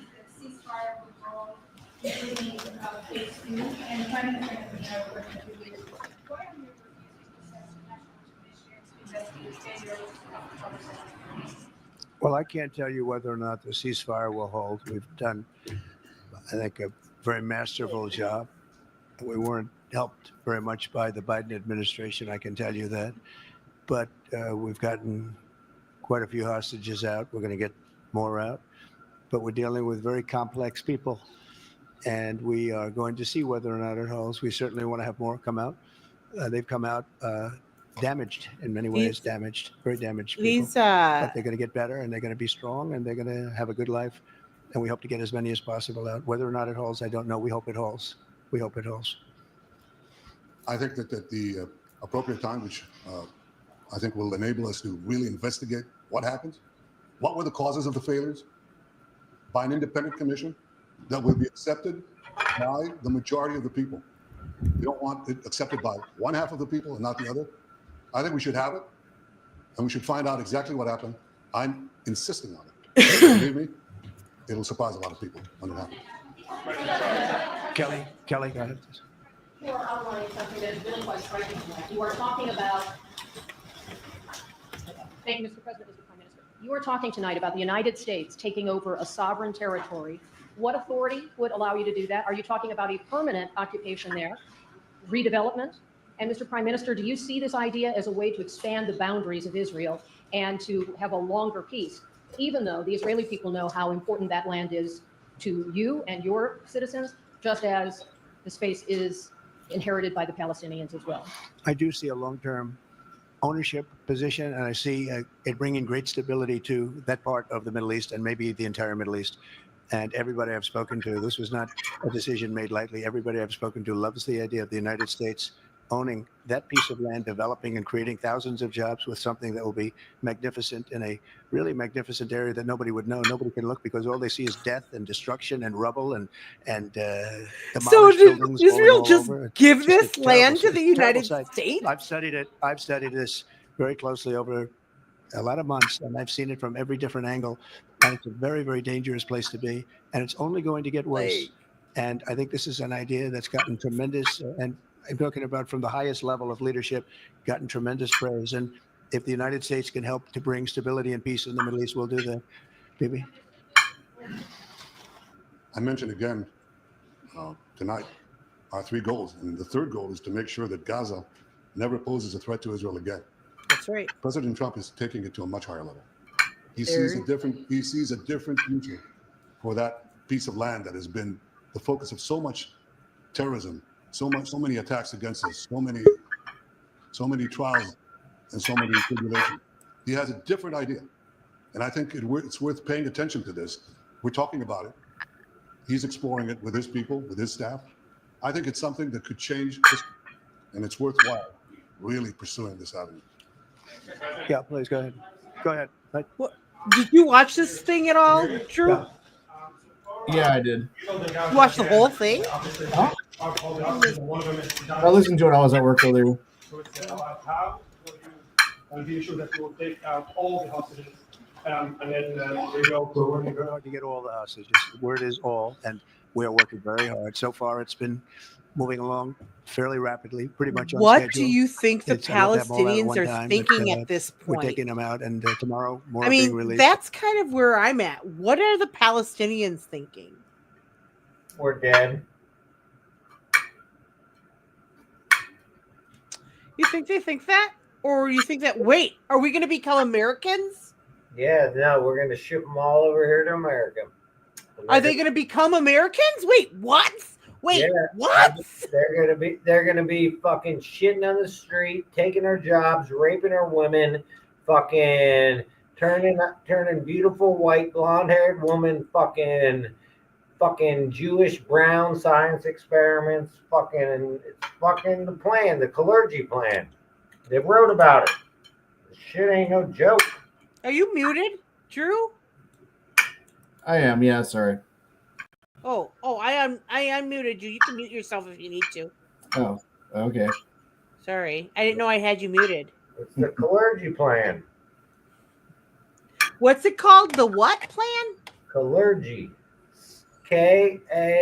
Well, I can't tell you whether or not the ceasefire will hold. We've done, I think, a very masterful job. We weren't helped very much by the Biden administration, I can tell you that. But we've gotten quite a few hostages out. We're going to get more out. But we're dealing with very complex people. And we are going to see whether or not it holds. We certainly want to have more come out. They've come out damaged in many ways, very damaged people. These But they're going to get better, and they're going to be strong, and they're going to have a good life. And we hope to get as many as possible out. Whether or not it holds, I don't know. We hope it holds. We hope it holds. I think that at the appropriate time, which I think will enable us to really investigate what happened, what were the causes of the failures, by an independent commission that will be accepted by the majority of the people. We don't want it accepted by one half of the people and not the other. I think we should have it, and we should find out exactly what happened. I'm insisting on it. Believe me, it'll surprise a lot of people when it happens. Kelly, go ahead. You are outlining something that is really quite striking tonight. You are talking about. Thank you, Mr. President, Mr. Prime Minister. You are talking tonight about the United States taking over a sovereign territory. What authority would allow you to do that? Are you talking about a permanent occupation there, redevelopment? And Mr. Prime Minister, do you see this idea as a way to expand the boundaries of Israel and to have a longer peace, even though the Israeli people know how important that land is to you and your citizens, just as the space is inherited by the Palestinians as well? I do see a long-term ownership position, and I see it bringing great stability to that part of the Middle East and maybe the entire Middle East. And everybody I've spoken to, this was not a decision made lightly. Everybody I've spoken to loves the idea of the United States owning that piece of land, developing and creating thousands of jobs with something that will be magnificent in a really magnificent area that nobody would know. Nobody can look because all they see is death and destruction and rubble and so demolished did buildings Israel all just over. give It's just this a terrible land to sight. the Terrible United sight. States? I've studied it. I've studied this very closely over a lot of months, and I've seen it from every different angle. And it's a very, very dangerous place to be, and it's only going to get worse. And I think this is an idea that's gotten tremendous, and I'm talking about from the highest level of leadership, gotten tremendous praise. And if the United States can help to bring stability and peace in the Middle East, we'll do that. Bibi? I mentioned again tonight our three goals, and the third goal is to make sure that Gaza never poses a threat to Israel again. That's right. President Trump is taking it to a much higher level. He sees a different future for that piece of land that has been the focus of so much terrorism, so many attacks against us, so many trials and so many tribulations. He has a different idea. And I think it's worth paying attention to this. We're talking about it. He's exploring it with his people, with his staff. I think it's something that could change history, and it's worthwhile really pursuing this avenue. Yeah, please go ahead. Go ahead. What, did you watch this thing at all, Drew? Yeah, I did. You watched the whole thing? Huh? I listened to it. I was at work earlier. And be sure that you will take out all the hostages. And then we go. We're working very hard to get all the hostages. The word is all, and we are working very hard. So far, it's been moving along fairly rapidly, pretty much on What schedule. do you think the I'd love to have all that at Palestinians one are time, but, thinking at this We're point? taking them out, and tomorrow more I are being mean, released. that's kind of where I'm at. What are the Palestinians thinking? We're dead. You think they think that? Or you think that, wait, are we going to become Americans? Yeah, no, we're gonna ship them all over here to America. Are they going to become Americans? Wait, what? Wait, Yeah. what? They're gonna be fucking shitting on the street, taking our jobs, raping our women, fucking turning beautiful white blonde-haired woman, fucking Jewish brown science experiments, it's fucking the plan, the Kalergi plan. They wrote about it. This shit ain't no joke. Are you muted, Drew? I am. Yeah, sorry. Oh, I unmuted you. You can mute yourself if you need to. Oh, okay. Sorry. I didn't know I had you muted. It's the Kalergi plan. What's it called? The what plan? Kalergi. Kalergi.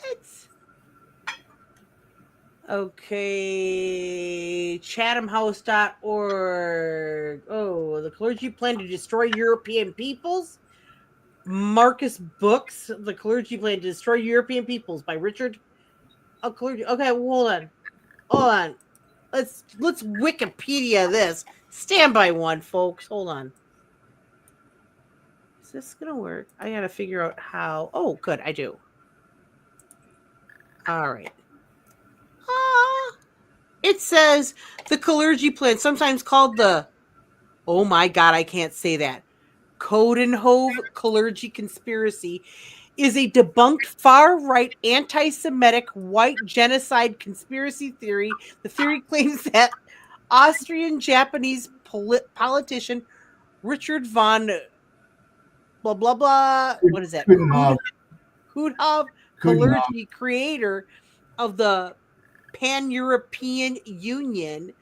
What? Okay, chathamhouse.org. Oh, the clergy plan to destroy European peoples. Marcus Books, The Clergy Plan to Destroy European Peoples by Richard. Clergy. Okay, hold on. Hold on. Let's Wikipedia this. Stand by one, folks. Hold on. Is this gonna work? I gotta figure out how. Oh, good, I do. All right. It says the Clergy Plan, sometimes called the. Oh my God, I can't say that. Coudenhove Clergy Conspiracy is a debunked far-right anti-Semitic white genocide conspiracy theory. The theory claims that Austrian-Japanese politician Richard von blah blah blah. What is that? Coudenhove Clergy, creator of the Pan-European Union,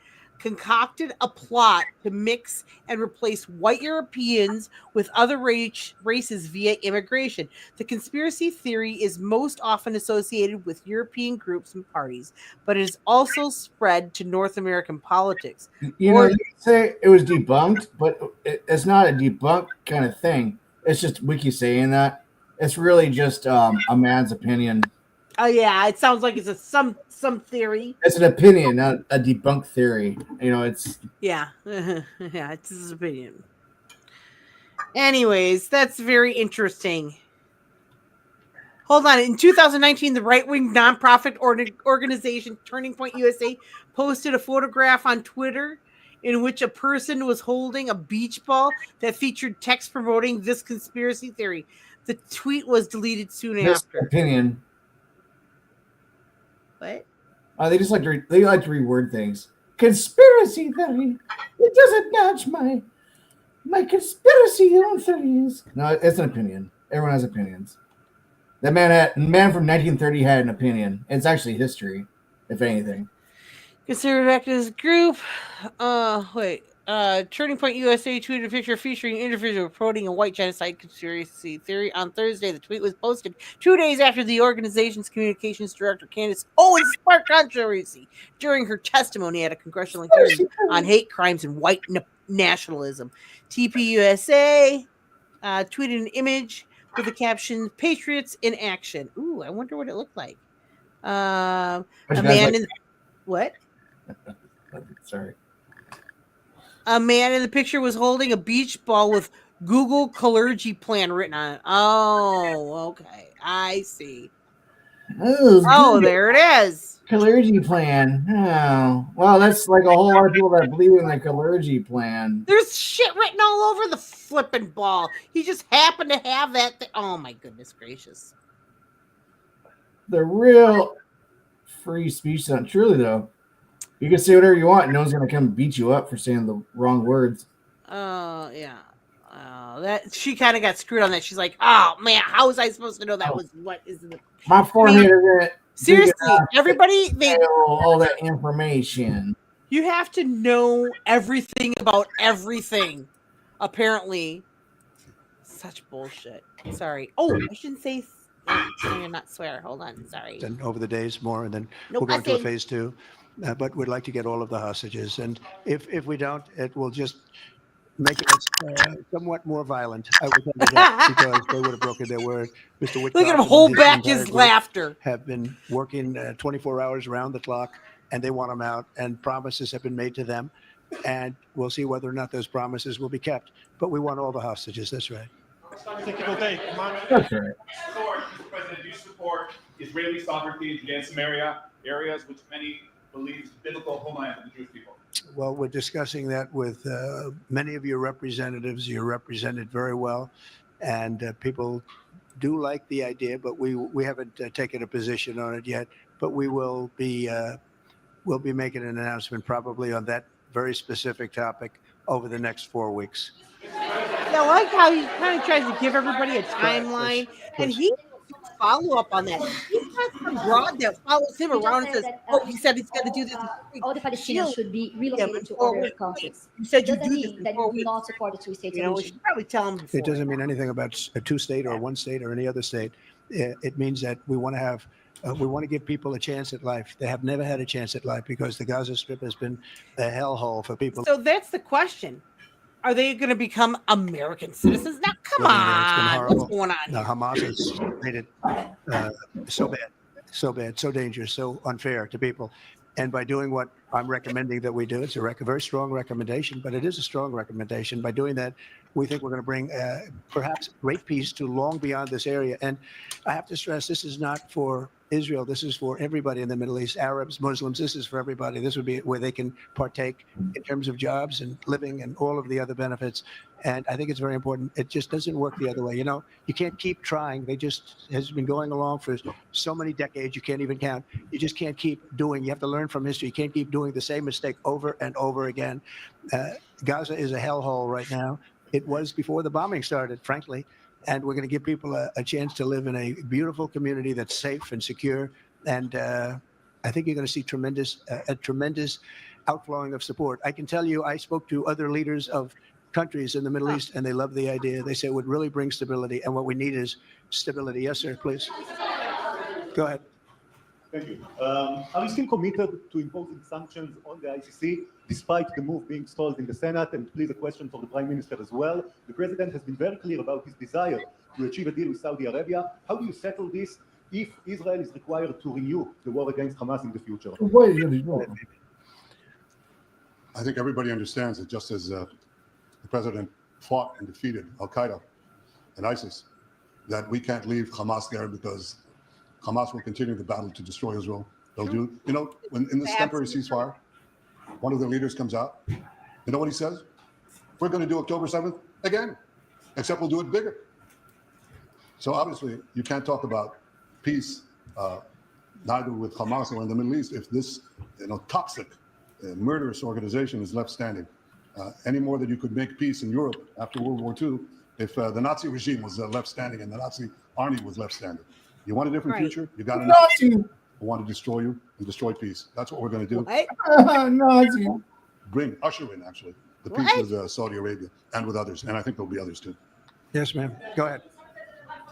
concocted a plot to mix and replace white Europeans with other races via immigration. The conspiracy theory is most often associated with European groups and parties, but it is also spread to North American politics. You know, you say it was debunked, but it's not a debunked kind of thing. It's just Wiki saying that. It's really just a man's opinion. Oh yeah, it sounds like it's a some theory. It's an opinion, not a debunked theory. You know, it's yeah, yeah, it's his opinion. Anyways, that's very interesting. Hold on. In 2019, the right-wing nonprofit organization Turning Point USA posted a photograph on Twitter in which a person was holding a beach ball that featured text promoting this conspiracy theory. The tweet was deleted soon after. Opinion. What? They just like to reword things. Conspiracy theory. It doesn't match my conspiracy theories. No, it's an opinion. Everyone has opinions. That man from 1930 had an opinion. It's actually history, if anything. Conservative activist group. Turning Point USA tweeted a picture featuring an individual promoting a white genocide conspiracy theory on Thursday. The tweet was posted 2 days after the organization's communications director, Candace Owens, sparked controversy during her testimony at a congressional hearing on hate crimes and white nationalism. TPUSA tweeted an image with the caption "Patriots in Action." Ooh, I wonder what it looked like. A man in what? Sorry. A man in the picture was holding a beach ball with Google Clergy Plan written on it. Oh, okay. I see. Oh, there it is. Clergy Plan. Oh, well, that's like a whole lot of people that believe in the Clergy Plan. There's shit written all over the flipping ball. He just happened to have that. Oh, my goodness gracious. The real free speech zone. Truly, though. You can say whatever you want. No one's going to come beat you up for saying the wrong words. Oh, yeah. That she kind of got screwed on that. She's like, oh, man, how was I supposed to know that was what is the... My forehead is seriously, everybody... all that information. You have to know everything about everything, apparently. Such bullshit. Sorry. Oh, I shouldn't say... not swear. Hold on. Sorry. And over the days more, and then we're going to phase 2. But we'd like to get all of the hostages. And if we don't, it will just make it somewhat more violent, I would think, because they would have broken their word. Mr. Whitcock, look at him hold back his laughter. Have been working 24 hours around the clock, and they want them out, and promises have been made to them. And we'll see whether or not those promises will be kept. But we want all the hostages. That's right. That's right. Mr. President, do you support Israeli sovereignty in Judea and Samaria, areas which many believe is biblical homeland of the Jewish people? Well, we're discussing that with many of your representatives. You're represented very well, and people do like the idea, but we haven't taken a position on it yet. But we will be making an announcement probably on that very specific topic over the next 4 weeks. I like how he kind of tries to give everybody a timeline, and he follow up on that. He's got some broad that follows him around and says, "Oh, he said he's going to do this." All the Palestinians should be relocated to other countries. You said you doesn't do mean that you will not support a two-state solution. We should probably tell him. It doesn't mean anything about a 2-state or 1 state or any other state. It means that we want to have We want to give people a chance at life. They have never had a chance at life because the Gaza Strip has been a hellhole for people. So that's the question. Are they going to become American citizens? Now, come living there. It's been on. horrible. What's going on? Now, Hamas has made it so bad, so dangerous, so unfair to people. And by doing what I'm recommending that we do, it's a very strong recommendation, but it is a strong recommendation. By doing that, we think we're going to bring perhaps great peace to long beyond this area. And I have to stress, this is not for Israel. This is for everybody in the Middle East, Arabs, Muslims. This is for everybody. This would be where they can partake in terms of jobs and living and all of the other benefits. And I think it's very important. It just doesn't work the other way. You know, you can't keep trying. They just has been going along for so many decades. You can't even count. You just can't keep doing. You have to learn from history. You can't keep doing the same mistake over and over again. Gaza is a hellhole right now. It was before the bombing started, frankly. And we're going to give people a chance to live in a beautiful community that's safe and secure. And I think you're going to see a tremendous outflowing of support. I can tell you, I spoke to other leaders of countries in the Middle East, and they love the idea. They say it would really bring stability, and what we need is stability. Yes, sir, please. Go ahead. Thank you. Are you still committed to imposing sanctions on the ICC, despite the move being stalled in the Senate? And please, a question for the Prime Minister as well. The President has been very clear about his desire to achieve a deal with Saudi Arabia. How do you settle this if Israel is required to renew the war against Hamas in the future? I think everybody understands that just as the president fought and defeated Al-Qaeda and ISIS, that we can't leave Hamas there because Hamas will continue the battle to destroy Israel. They'll do, you know, when in this temporary ceasefire, one of the leaders comes out, you know what he says? We're going to do October 7th again, except we'll do it bigger. So obviously, you can't talk about peace, neither with Hamas or in the Middle East, if this, you know, toxic, murderous organization is left standing. Any more than you could make peace in Europe after World War II, if the Nazi regime was left standing and the Nazi army was left standing. You want a different future? You got enough people who want to destroy you and destroy peace. That's what we're going to do. Nazi. Usher in, actually, the peace with Saudi Arabia and with others. And I think there'll be others too. Yes, ma'am. Go ahead.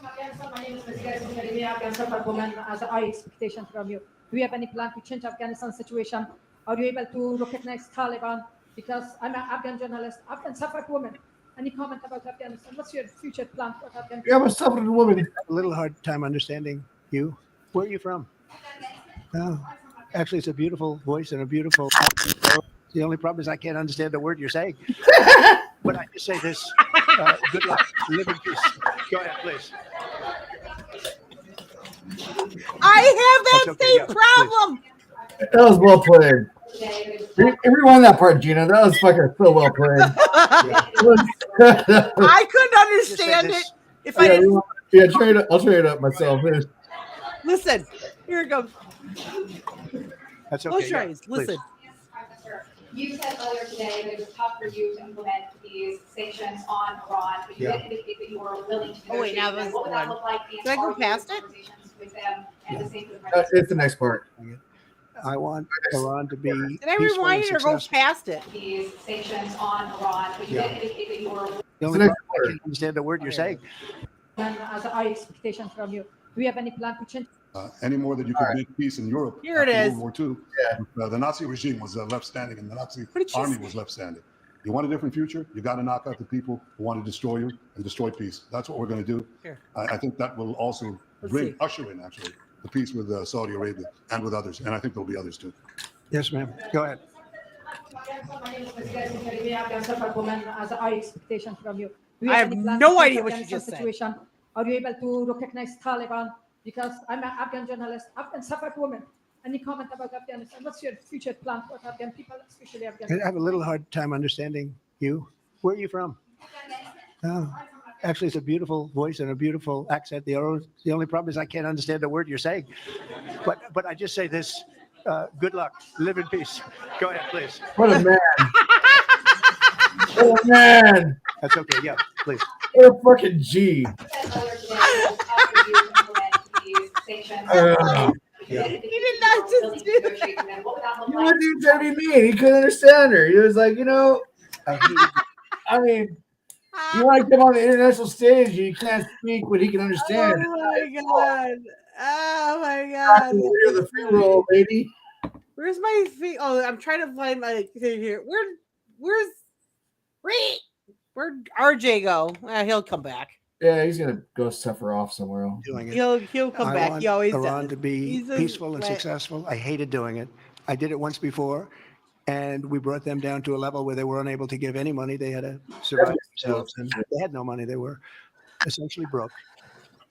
My name is as a high expectation from you. Do you have any plan to change Afghanistan situation? Are you able to recognize Taliban? Because I'm an Afghan journalist, Afghan suffrage woman. Any comment about Afghanistan? What's your future plan for Afghanistan? Yeah, I'm a suffrage woman. A little hard time understanding you. Where are you from? Oh, actually, it's a beautiful voice and a beautiful. The only problem is I can't understand the word you're saying. But I just say this: good luck, live in peace. Go ahead, please. I have that That's okay, same yeah, problem. That was well played. Rewind that part, Gina. That was fucking so well played. I couldn't understand it if I didn't. Yeah, I'll trade it up myself. Listen, here it goes. That's Close okay. your Yeah, eyes. please. Listen. You said earlier today that it was tough for you to implement these sanctions on Iran, but you did indicate that you were willing to Oh, wait, now negotiate them. this What would that one. look like? Did I go past it? Conversations with them and the same for the president. It's the next part. I want Iran to be. Did I peaceful rewind and it or go successful. past it? These sanctions on Iran, but you did indicate that you were The only problem, I can't understand the word you're saying. As a high expectation from you. Do you have any plan to change? Any more than you could make peace in Europe Here it after is. World War II, the Nazi regime was left standing and the Nazi What did you army say? was left standing. You want a different future? You got to knock out the people who want to destroy you and destroy peace. That's what we're going to do. Here. I think that will also Let's usher in, actually, the peace with Saudi Arabia and with others. And I think there'll be others too. Yes, ma'am. Go ahead. My name is Afghan suffrage woman as a high expectation from you. Do you I have any plan no to change idea what you Afghanistan just said. situation? Are you able to recognize Taliban? Because I'm an Afghan journalist, Afghan suffrage woman. Any comment about Afghanistan? What's your future plan for Afghan people, especially Afghan? I have a little hard time understanding you. Where are you from? Oh, actually, it's a beautiful voice and a beautiful accent. The only problem is I can't understand the word you're saying. But I just say this: good luck, live in peace. Go ahead, please. What a man. What a man. That's okay. Yeah, please. What a fucking G. you said earlier today that it was tough for you to implement these sanctions. He did not just do that. What would that look You like? want to tell me mean? He couldn't understand her. He was like, you know, I mean, you want to come on the international stage and you can't speak what he can understand. Oh my god. Oh my god. You're the free roll, lady. Where's my feet? Oh, I'm trying to find my thing here. Where's where'd RJ go? He'll come back. Yeah, he's gonna go suffer off somewhere else. Doing it. He'll come I back. want He always Iran does. to be He's a- peaceful and like- successful. I hated doing it. I did it once before, and we brought them down to a level where they were unable to give any money. They had to survive themselves, and they had no money. They were essentially broke,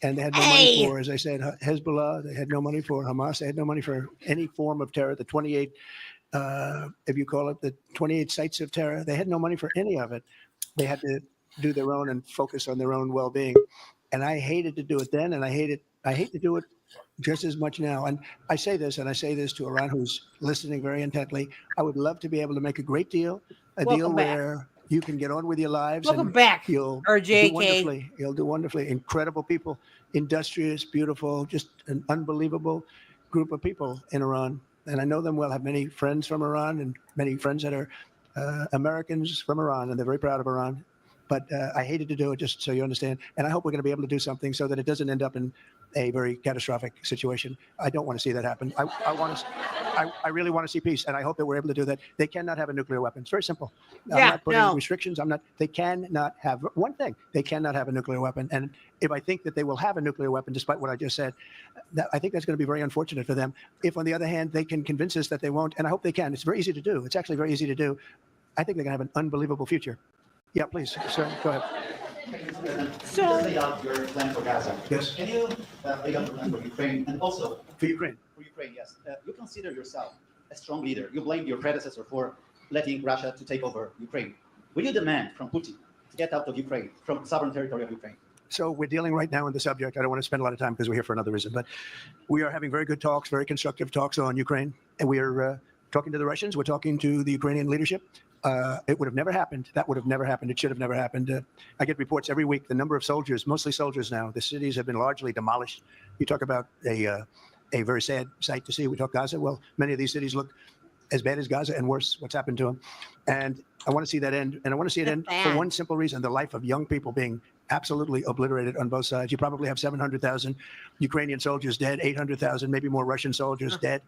and they had no money for, as I said, Hezbollah. They had no money for Hamas. They had no money for any form of terror. The 28, if you call it the 28 sites of terror, they had no money for any of it. They had to do their own and focus on their own well-being. And I hated to do it then, and I hate to do it just as much now. And I say this to Iran, who's listening very intently. I would love to be able to make a great deal, Welcome back. where you can get on with your lives. Welcome and back, You'll RJK. do wonderfully. You'll do wonderfully. Incredible people, industrious, beautiful, just an unbelievable group of people in Iran. And I know them well. I have many friends from Iran and many friends that are Americans from Iran, and they're very proud of Iran. But I hated to do it, just so you understand. And I hope we're going to be able to do something so that it doesn't end up in a very catastrophic situation. I don't want to see that happen. I really want to see peace, and I hope that we're able to do that. They cannot have a nuclear weapon. It's very simple. I'm not putting restrictions. They cannot have one thing. They cannot have a nuclear weapon. And if I think that they will have a nuclear weapon, despite what I just said, I think that's going to be very unfortunate for them. If, on the other hand, they can convince us that they won't, and I hope they can. It's very easy to do. It's actually very easy to do. I think they're going to have an unbelievable future. Yeah, please, sir, go ahead. So, you just laid out your plan for Gaza. Yes. Can you lay out your plan for Ukraine and also for Ukraine? For Ukraine, yes. You consider yourself a strong leader. You blamed your predecessor for letting Russia to take over Ukraine. Will you demand from Putin to get out of Ukraine, from sovereign territory of Ukraine? So we're dealing right now in the subject. I don't want to spend a lot of time because we're here for another reason, but we are having very good talks, very constructive talks on Ukraine, and we are talking to the Russians. We're talking to the Ukrainian leadership. It would have never happened. That would have never happened. It should have never happened. I get reports every week. The number of soldiers, mostly soldiers now, the cities have been largely demolished. You talk about a very sad sight to see. We talk Gaza. Well, many of these cities look as bad as Gaza and worse. What's happened to them? And I want to see that end. And I want to see it end for one simple reason: the life of young people being absolutely obliterated on both sides. You probably have 700,000 Ukrainian soldiers dead, 800,000, maybe more Russian soldiers dead.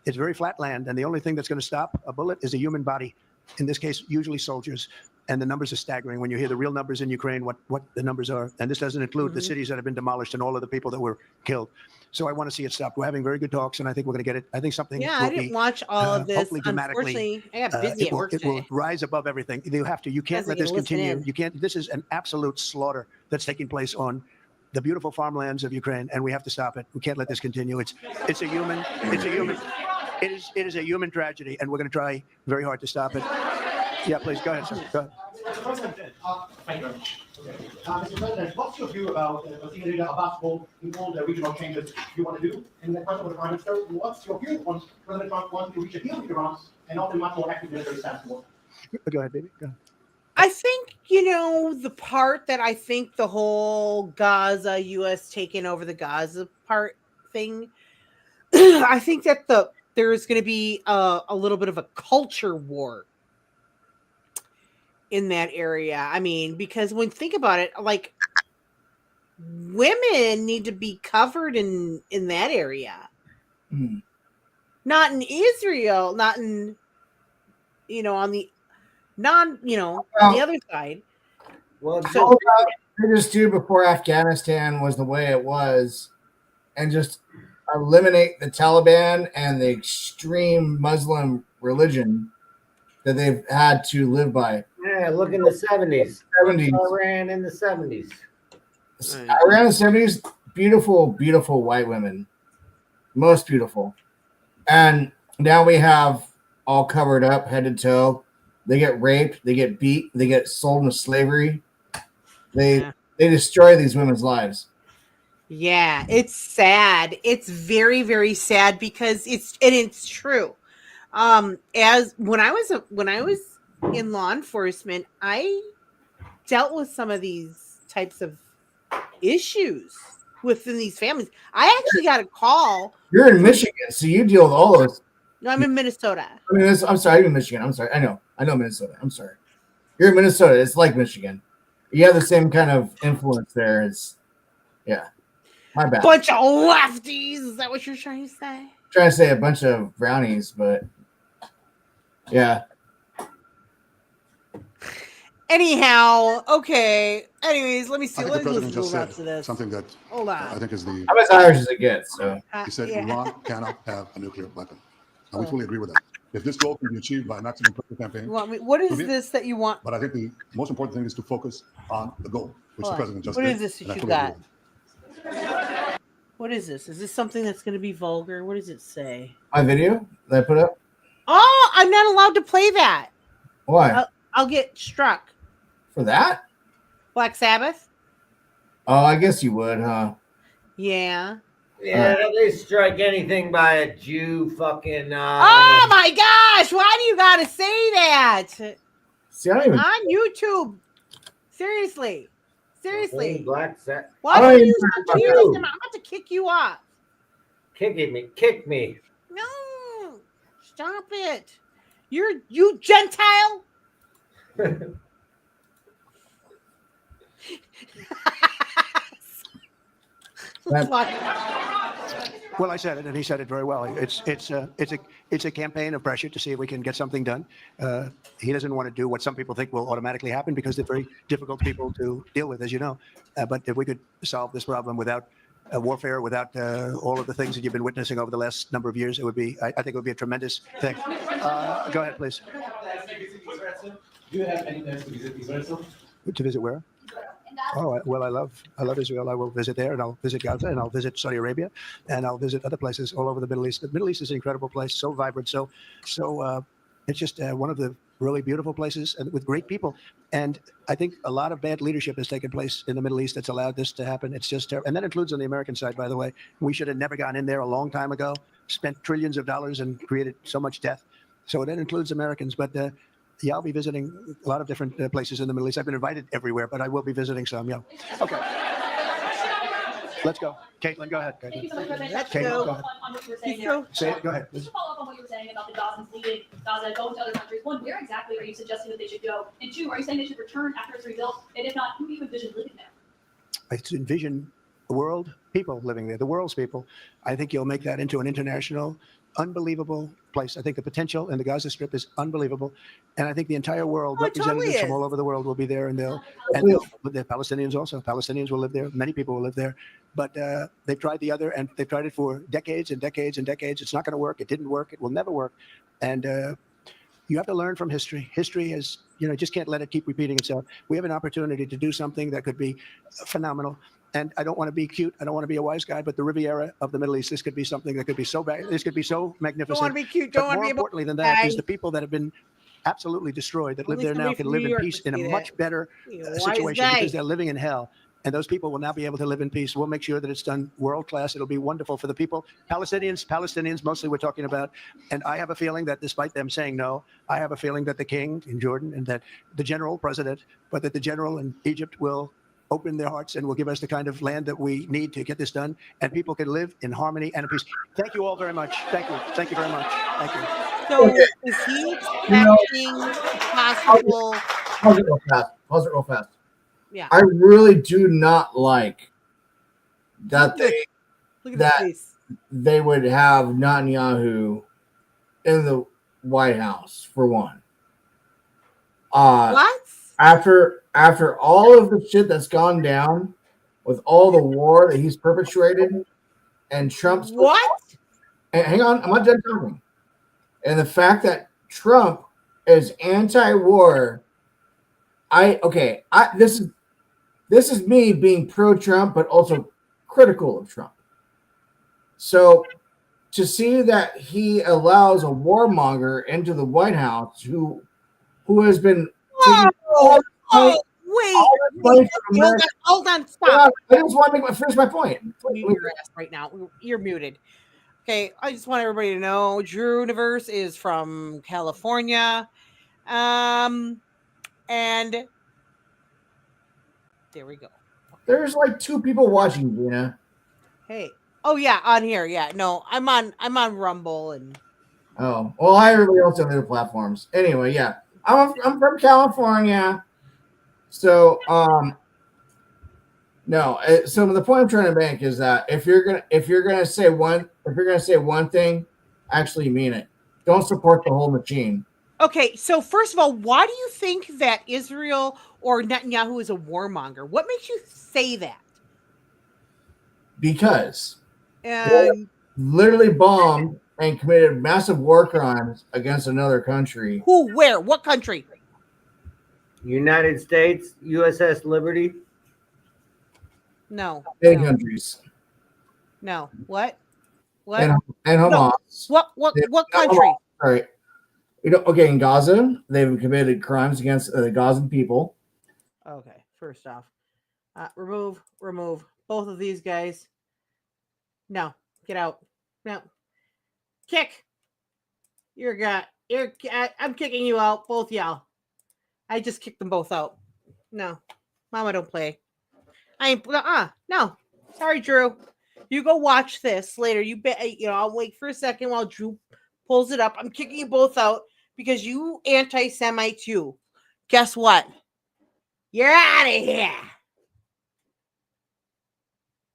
It's very flat land, and the only thing that's going to stop a bullet is a human body. In this case, usually soldiers, and the numbers are staggering. When you hear the real numbers in Ukraine, what the numbers are, and this doesn't include the cities that have been demolished and all of the people that were killed. So I want to see it stopped. We're having very good talks, and I think we're going to get it. I think something. Yeah, will I didn't be, watch all of this. Hopefully, dramatically. Unfortunately, I got busy at work it will today. rise above everything. You have to. You can't let this continue. You can't. This is an absolute slaughter that's taking place on the beautiful farmlands of Ukraine, and we have to stop it. We can't let this continue. It is a human tragedy, and we're going to try very hard to stop it. Yeah, please go ahead, sir. Go ahead. Thank you very much. Mr. President, what's your view about continuing a basketball in all the regional changes you want to do? And the question of the Prime Minister, what's your view on President Trump wanting to reach a deal with Iran and not a much more active military stance war? Go ahead, baby. Go ahead. I think, the part that I think the whole Gaza, U.S. taking over the Gaza part thing, I think that there's going to be a little bit of a culture war in that area. I mean, because when think about it, like women need to be covered in that area. Not in Israel, not in, on the on the other side. Well, so they just do before Afghanistan was the way it was, and just eliminate the Taliban and the extreme Muslim religion that they've had to live by. Yeah, look in the 70s. 70s. Iran in the 70s. Iran in the 70s, beautiful, beautiful white women. Most beautiful. And now we have all covered up, head to toe. They get raped, they get beat, they get sold into slavery. They destroy these women's lives. Yeah, it's sad. It's very, very sad because it's true. As when I was in law enforcement, I dealt with some of these types of issues within these families. I actually got a call. You're in Michigan, so you deal with all those. No, I'm in Minnesota. I mean, I'm sorry, I'm in Michigan. I'm sorry. I know Minnesota. I'm sorry. You're in Minnesota. It's like Michigan. You have the same kind of influence there. My bad. Bunch of lefties. Is that what you're trying to say? Trying to say a bunch of brownies, but yeah. Anyhow, okay. Anyways, let me see. I think Let the me president just move on said to this. something that Hold on. I think is the. I'm as Irish as it gets. So He said yeah. Iran cannot have a nuclear weapon. And we fully agree with that. If this goal can be achieved by a maximum pressure campaign, You want me, what is so be it. this that you want? But I think the most important thing is to focus on the goal, which Hold the on. president just What did. is this and that I you fully agree got? with him. What is this? Is this something that's going to be vulgar? What does it say? my video that I put up. Oh, I'm not allowed to play that. Why? I'll get struck. For that? Black Sabbath? Oh, I guess you would, huh? Yeah. Yeah, they strike anything by a Jew fucking. Oh my gosh! Why do you gotta say that? See, I don't even. On YouTube. Seriously. Seriously. Black set. Why do you use them? I'm about to kick you off. Kick me. Kick me. No. Stop it. You Gentile. Well, I said it, and he said it very well. It's a campaign of pressure to see if we can get something done. He doesn't want to do what some people think will automatically happen because they're very difficult people to deal with, as you know. But if we could solve this problem without warfare, without all of the things that you've been witnessing over the last number of years, it would be. I think it would be a tremendous thing. Go ahead, please. Do you have any plans to visit Israel? To visit where? Oh, well, I love Israel. I will visit there, and I'll visit Gaza, and I'll visit Saudi Arabia, and I'll visit other places all over the Middle East. The Middle East is an incredible place, so vibrant, so it's just one of the really beautiful places and with great people. And I think a lot of bad leadership has taken place in the Middle East that's allowed this to happen. It's just terrible. And that includes on the American side, by the way. We should have never gotten in there a long time ago, spent trillions of dollars and created so much death. So that includes Americans, but yeah, I'll be visiting a lot of different places in the Middle East. I've been invited everywhere, but I will be visiting some, yeah. Okay. Let's go. Caitlin, go ahead. Thank you so much, President. Caitlin, go ahead. On what you were saying there. Say it, go ahead. Just to follow up on what you were saying about the Gazans leaving Gaza, going to other countries. One, where exactly are you suggesting that they should go? And two, are you saying they should return after it's rebuilt? And if not, who do you envision living there? I envision the world, people living there, the world's people. I think you'll make that into an international, unbelievable place. I think the potential in the Gaza Strip is unbelievable. And I think the entire world, representatives from all over the world will be there, and the Palestinians also. Palestinians will live there. Many people will live there. But they've tried the other, and they've tried it for decades and decades and decades. It's not going to work. It didn't work. It will never work. And you have to learn from history. History is, just can't let it keep repeating itself. We have an opportunity to do something that could be phenomenal. And I don't want to be cute. I don't want to be a wise guy, but the Riviera of the Middle East, this could be something that could be so bad. This could be so magnificent. Don't want to be cute. Don't want to be more importantly than that is the people that have been absolutely destroyed that live there now can live in peace in a much better situation because they're living in hell. And those people will now be able to live in peace. We'll make sure that it's done world class. It'll be wonderful for the people. Palestinians, mostly we're talking about. And I have a feeling that despite them saying no, I have a feeling that the king in Jordan and that the general president, but that the general in Egypt will open their hearts and will give us the kind of land that we need to get this done. And people can live in harmony and in peace. Thank you all very much. Thank you. Thank you very much. Thank you. So is he expecting possible? Pause it real fast. Yeah. I really do not like that they would have Netanyahu in the White House for one. What? After all of the shit that's gone down with all the war that he's perpetrated and Trump's and hang on, I'm not done talking. And the fact that Trump is anti-war, this is me being pro-Trump but also critical of Trump. So to see that he allows a warmonger into the White House who has been Hold on, stop. I just want to finish my point. Mute your ass right now. You're muted. Okay, I just want everybody to know Drew Universe is from California. And there we go. There's like 2 people watching, Gina. Hey. Oh yeah, on here. Yeah. No, I'm on Rumble and oh, well, I everybody else on other platforms. Anyway, yeah. I'm from California. So No. So the point I'm trying to make is that if you're gonna say one thing, actually mean it. Don't support the whole machine. Okay, so first of all, why do you think that Israel or Netanyahu is a warmonger? What makes you say that? Because And literally bombed and committed massive war crimes against another country. who, where, what country? United States, USS Liberty. No. Big no, countries. no. What? What? And Hamas. What country? All right. Okay, in Gaza, they've committed crimes against the Gazan people. Okay, first off, remove both of these guys. No, get out. No, kick. I'm kicking you out, both y'all. I just kicked them both out. No, Mama don't play. I ain't. No. Sorry, Drew. You go watch this later. I'll wait for a second while Drew pulls it up. I'm kicking you both out because you anti-Semite you. Guess what? You're out of here.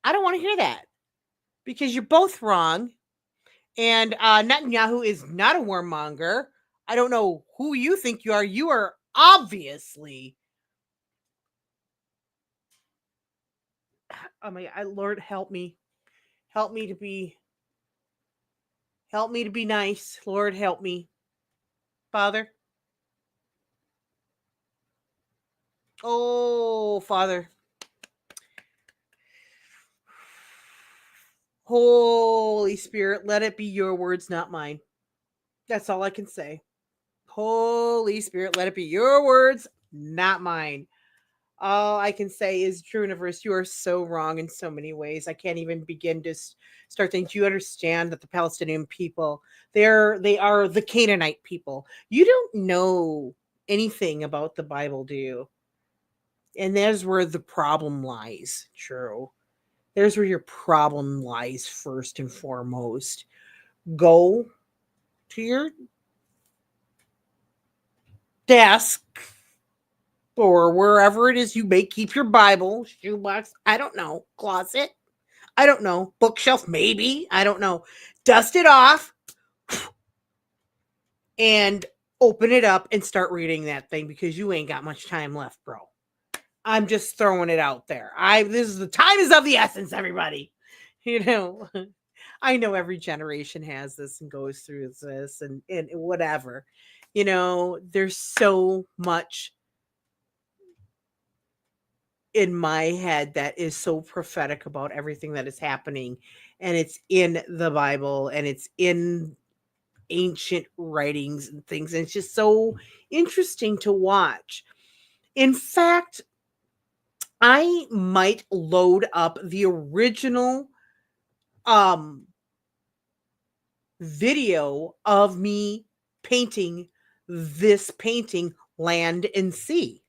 I don't want to hear that because you're both wrong. And Netanyahu is not a warmonger. I don't know who you think you are. You are obviously. Oh my God, Lord, help me. Help me to be nice. Lord, help me. Father. Oh, Father. Holy Spirit, let it be your words, not mine. That's all I can say. Holy Spirit, let it be your words, not mine. All I can say is, True Universe, you are so wrong in so many ways. I can't even begin to start thinking. Do you understand that the Palestinian people, they are the Canaanite people? You don't know anything about the Bible, do you? And there's where the problem lies, True. There's where your problem lies first and foremost. Go to your desk or wherever it is you may keep your Bible, shoebox, I don't know, closet, I don't know, bookshelf, maybe, I don't know. Dust it off and open it up and start reading that thing because you ain't got much time left, bro. I'm just throwing it out there. The time is of the essence, everybody. I know every generation has this and goes through this and whatever. There's so much in my head that is so prophetic about everything that is happening, and it's in the Bible and it's in ancient writings and things, and it's just so interesting to watch. In fact, I might load up the original video of me painting this painting, Land and Sea.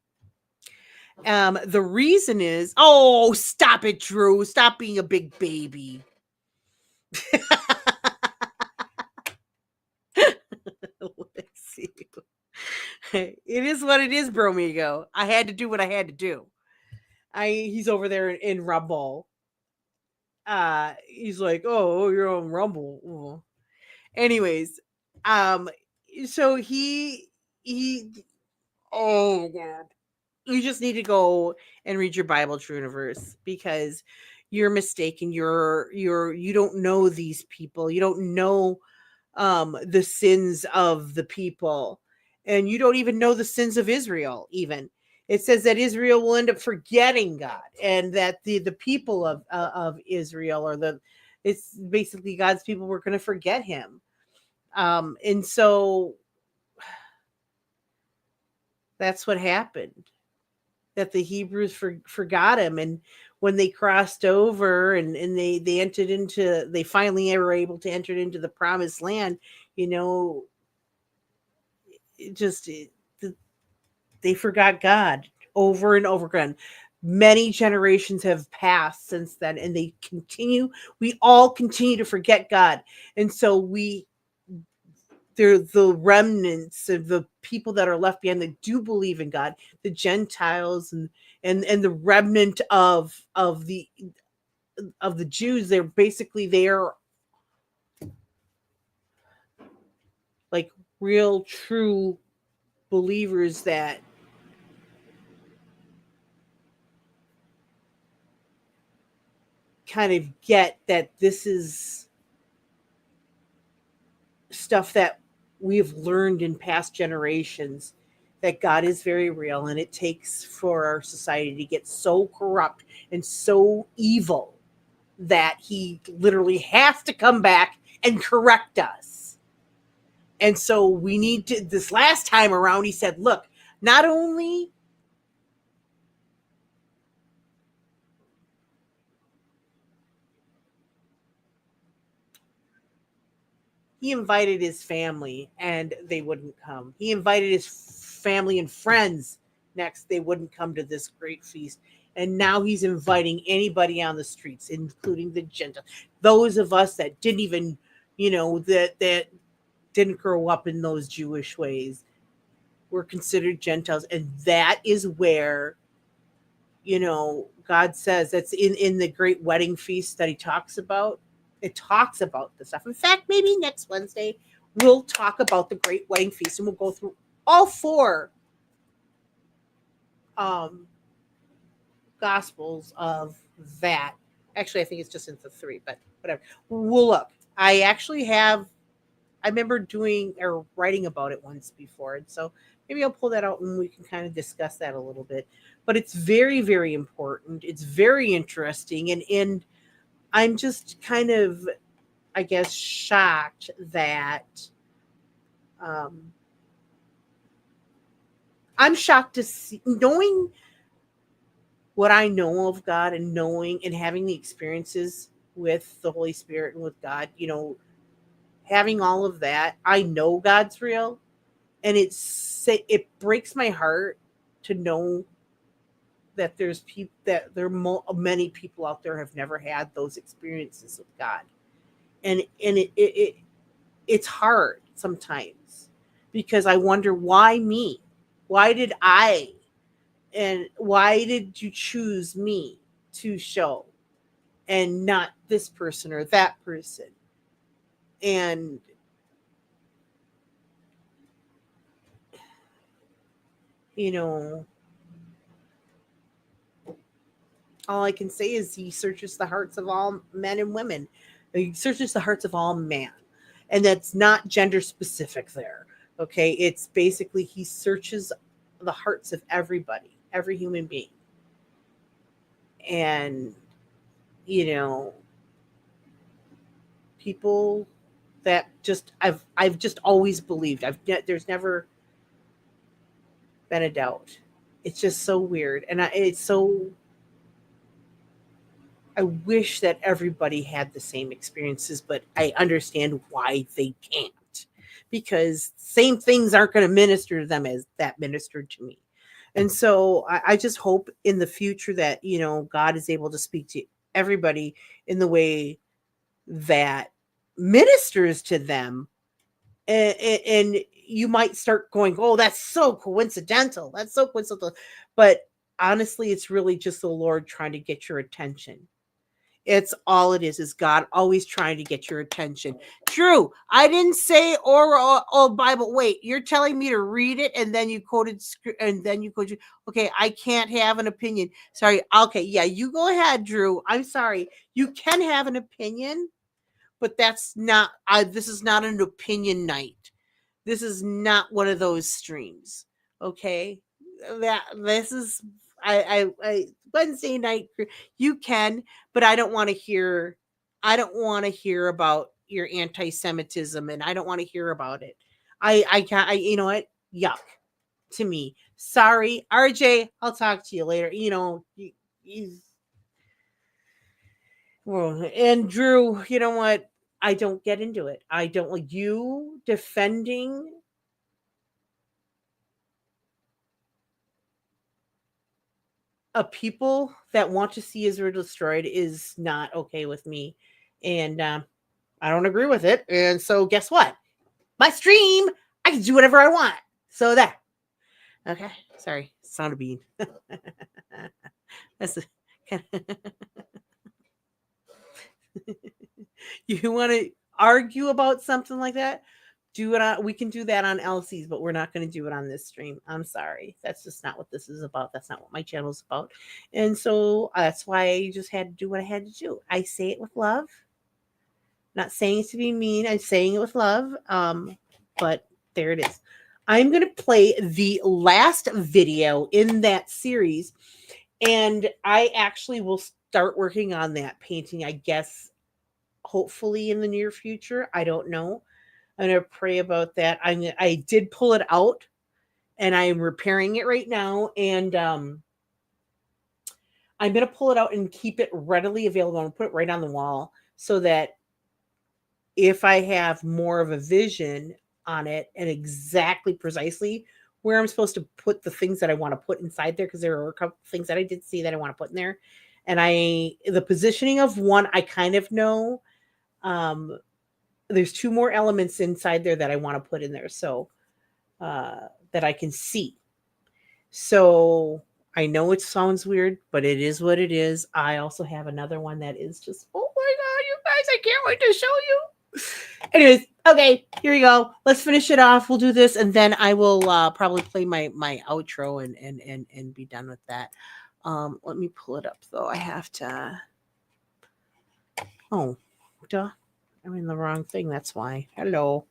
The reason is, oh, stop it, Drew. Stop being a big baby. Let's see. It is what it is, Bromigo. I had to do what I had to do. He's over there in Rumble. He's like, oh, you're on Rumble. Oh. Anyways, so he oh God. You just need to go and read your Bible, True Universe, because you're mistaken. You don't know these people. You don't know the sins of the people, and you don't even know the sins of Israel. Even it says that Israel will end up forgetting God, and that the people of Israel it's basically God's people were going to forget Him, and so that's what happened. That the Hebrews forgot Him, and when they crossed over and they finally were able to enter into the promised land, they forgot God over and over again. Many generations have passed since then, and we all continue to forget God. And so they're the remnants of the people that are left behind that do believe in God, the Gentiles and and the remnant of the Jews. They're basically there, like real true believers that kind of get that this is stuff that we've learned in past generations, that God is very real, and it takes for our society to get so corrupt and so evil that he literally has to come back and correct us. And so we need to, this last time around, he said, look, not only he invited his family and they wouldn't come. He invited his family and friends next. They wouldn't come to this great feast. And now he's inviting anybody on the streets, including the Gentiles. Those of us that didn't even, that didn't grow up in those Jewish ways were considered Gentiles. And that is where, God says, that's in the great wedding feast that he talks about. It talks about this stuff. In fact, maybe next Wednesday we'll talk about the Great Wedding Feast, and we'll go through all 4 Gospels of that. Actually, I think it's just into 3, but whatever. We'll look. I remember doing or writing about it once before, and so maybe I'll pull that out and we can kind of discuss that a little bit. But it's very, very important. It's very interesting, and I'm just kind of, I guess, shocked that I'm shocked to see, knowing what I know of God and knowing and having the experiences with the Holy Spirit and with God, having all of that, I know God's real, and it breaks my heart to know that there's people, that there are many people out there have never had those experiences with God, and it's hard sometimes, because I wonder, why me? Why did you choose me to show and not this person or that person? And all I can say is he searches the hearts of all men and women. He searches the hearts of all man. And that's not gender specific there. Okay. It's basically, he searches the hearts of everybody, every human being. And, people that I've just always believed. There's never been a doubt. It's just so weird. And I wish that everybody had the same experiences, but I understand why they can't, because same things aren't going to minister to them as that ministered to me. And so I just hope in the future that, God is able to speak to everybody in the way that ministers to them. And you might start going, oh, that's so coincidental. That's so coincidental. But honestly, it's really just the Lord trying to get your attention. It's all it is God always trying to get your attention. Drew, I didn't say oral Bible. Wait, you're telling me to read it and then you quoted okay, I can't have an opinion. Sorry. Okay, yeah, you go ahead, Drew. I'm sorry. You can have an opinion, but that's not this is not an opinion night. This is not one of those streams. Okay? This is I Wednesday night, you can, but I don't want to hear about your anti-Semitism, and I don't want to hear about it. I can't, you know what? Yuck to me. Sorry, RJ, I'll talk to you later. And Drew, you know what? I don't get into it. I don't like you defending a people that want to see Israel destroyed is not okay with me. And I don't agree with it. And so guess what? My stream, I can do whatever I want. So that. Okay, sorry, sound a bean. That's you want to argue about something like that? Do it on. We can do that on LCs, but we're not going to do it on this stream. I'm sorry. That's just not what this is about. That's not what my channel is about. And so that's why I just had to do what I had to do. I say it with love. Not saying it to be mean. I'm saying it with love. But there it is. I'm going to play the last video in that series. And I actually will start working on that painting, I guess, hopefully in the near future. I don't know. I'm going to pray about that. I did pull it out and I'm repairing it right now. And I'm going to pull it out and keep it readily available and put it right on the wall so that if I have more of a vision on it and exactly precisely where I'm supposed to put the things that I want to put inside there, because there are a couple things that I did see that I want to put in there. And the positioning of one, I kind of know. There's 2 more elements inside there that I want to put in there. So that I can see. So I know it sounds weird, but it is what it is. I also have another one that is just, oh my God, you guys, I can't wait to show you. Anyways, okay, here we go. Let's finish it off. We'll do this, and then I will probably play my outro and be done with that. Let me pull it up though. I have to. Oh, duh! I'm in the wrong thing. That's why. Hello.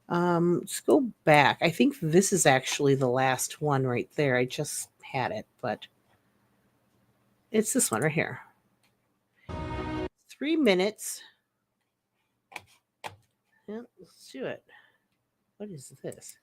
Let's go back. I think this is actually the last one right there. I just had it, but it's this one right here. 3 minutes. Yeah, let's do it. What is this?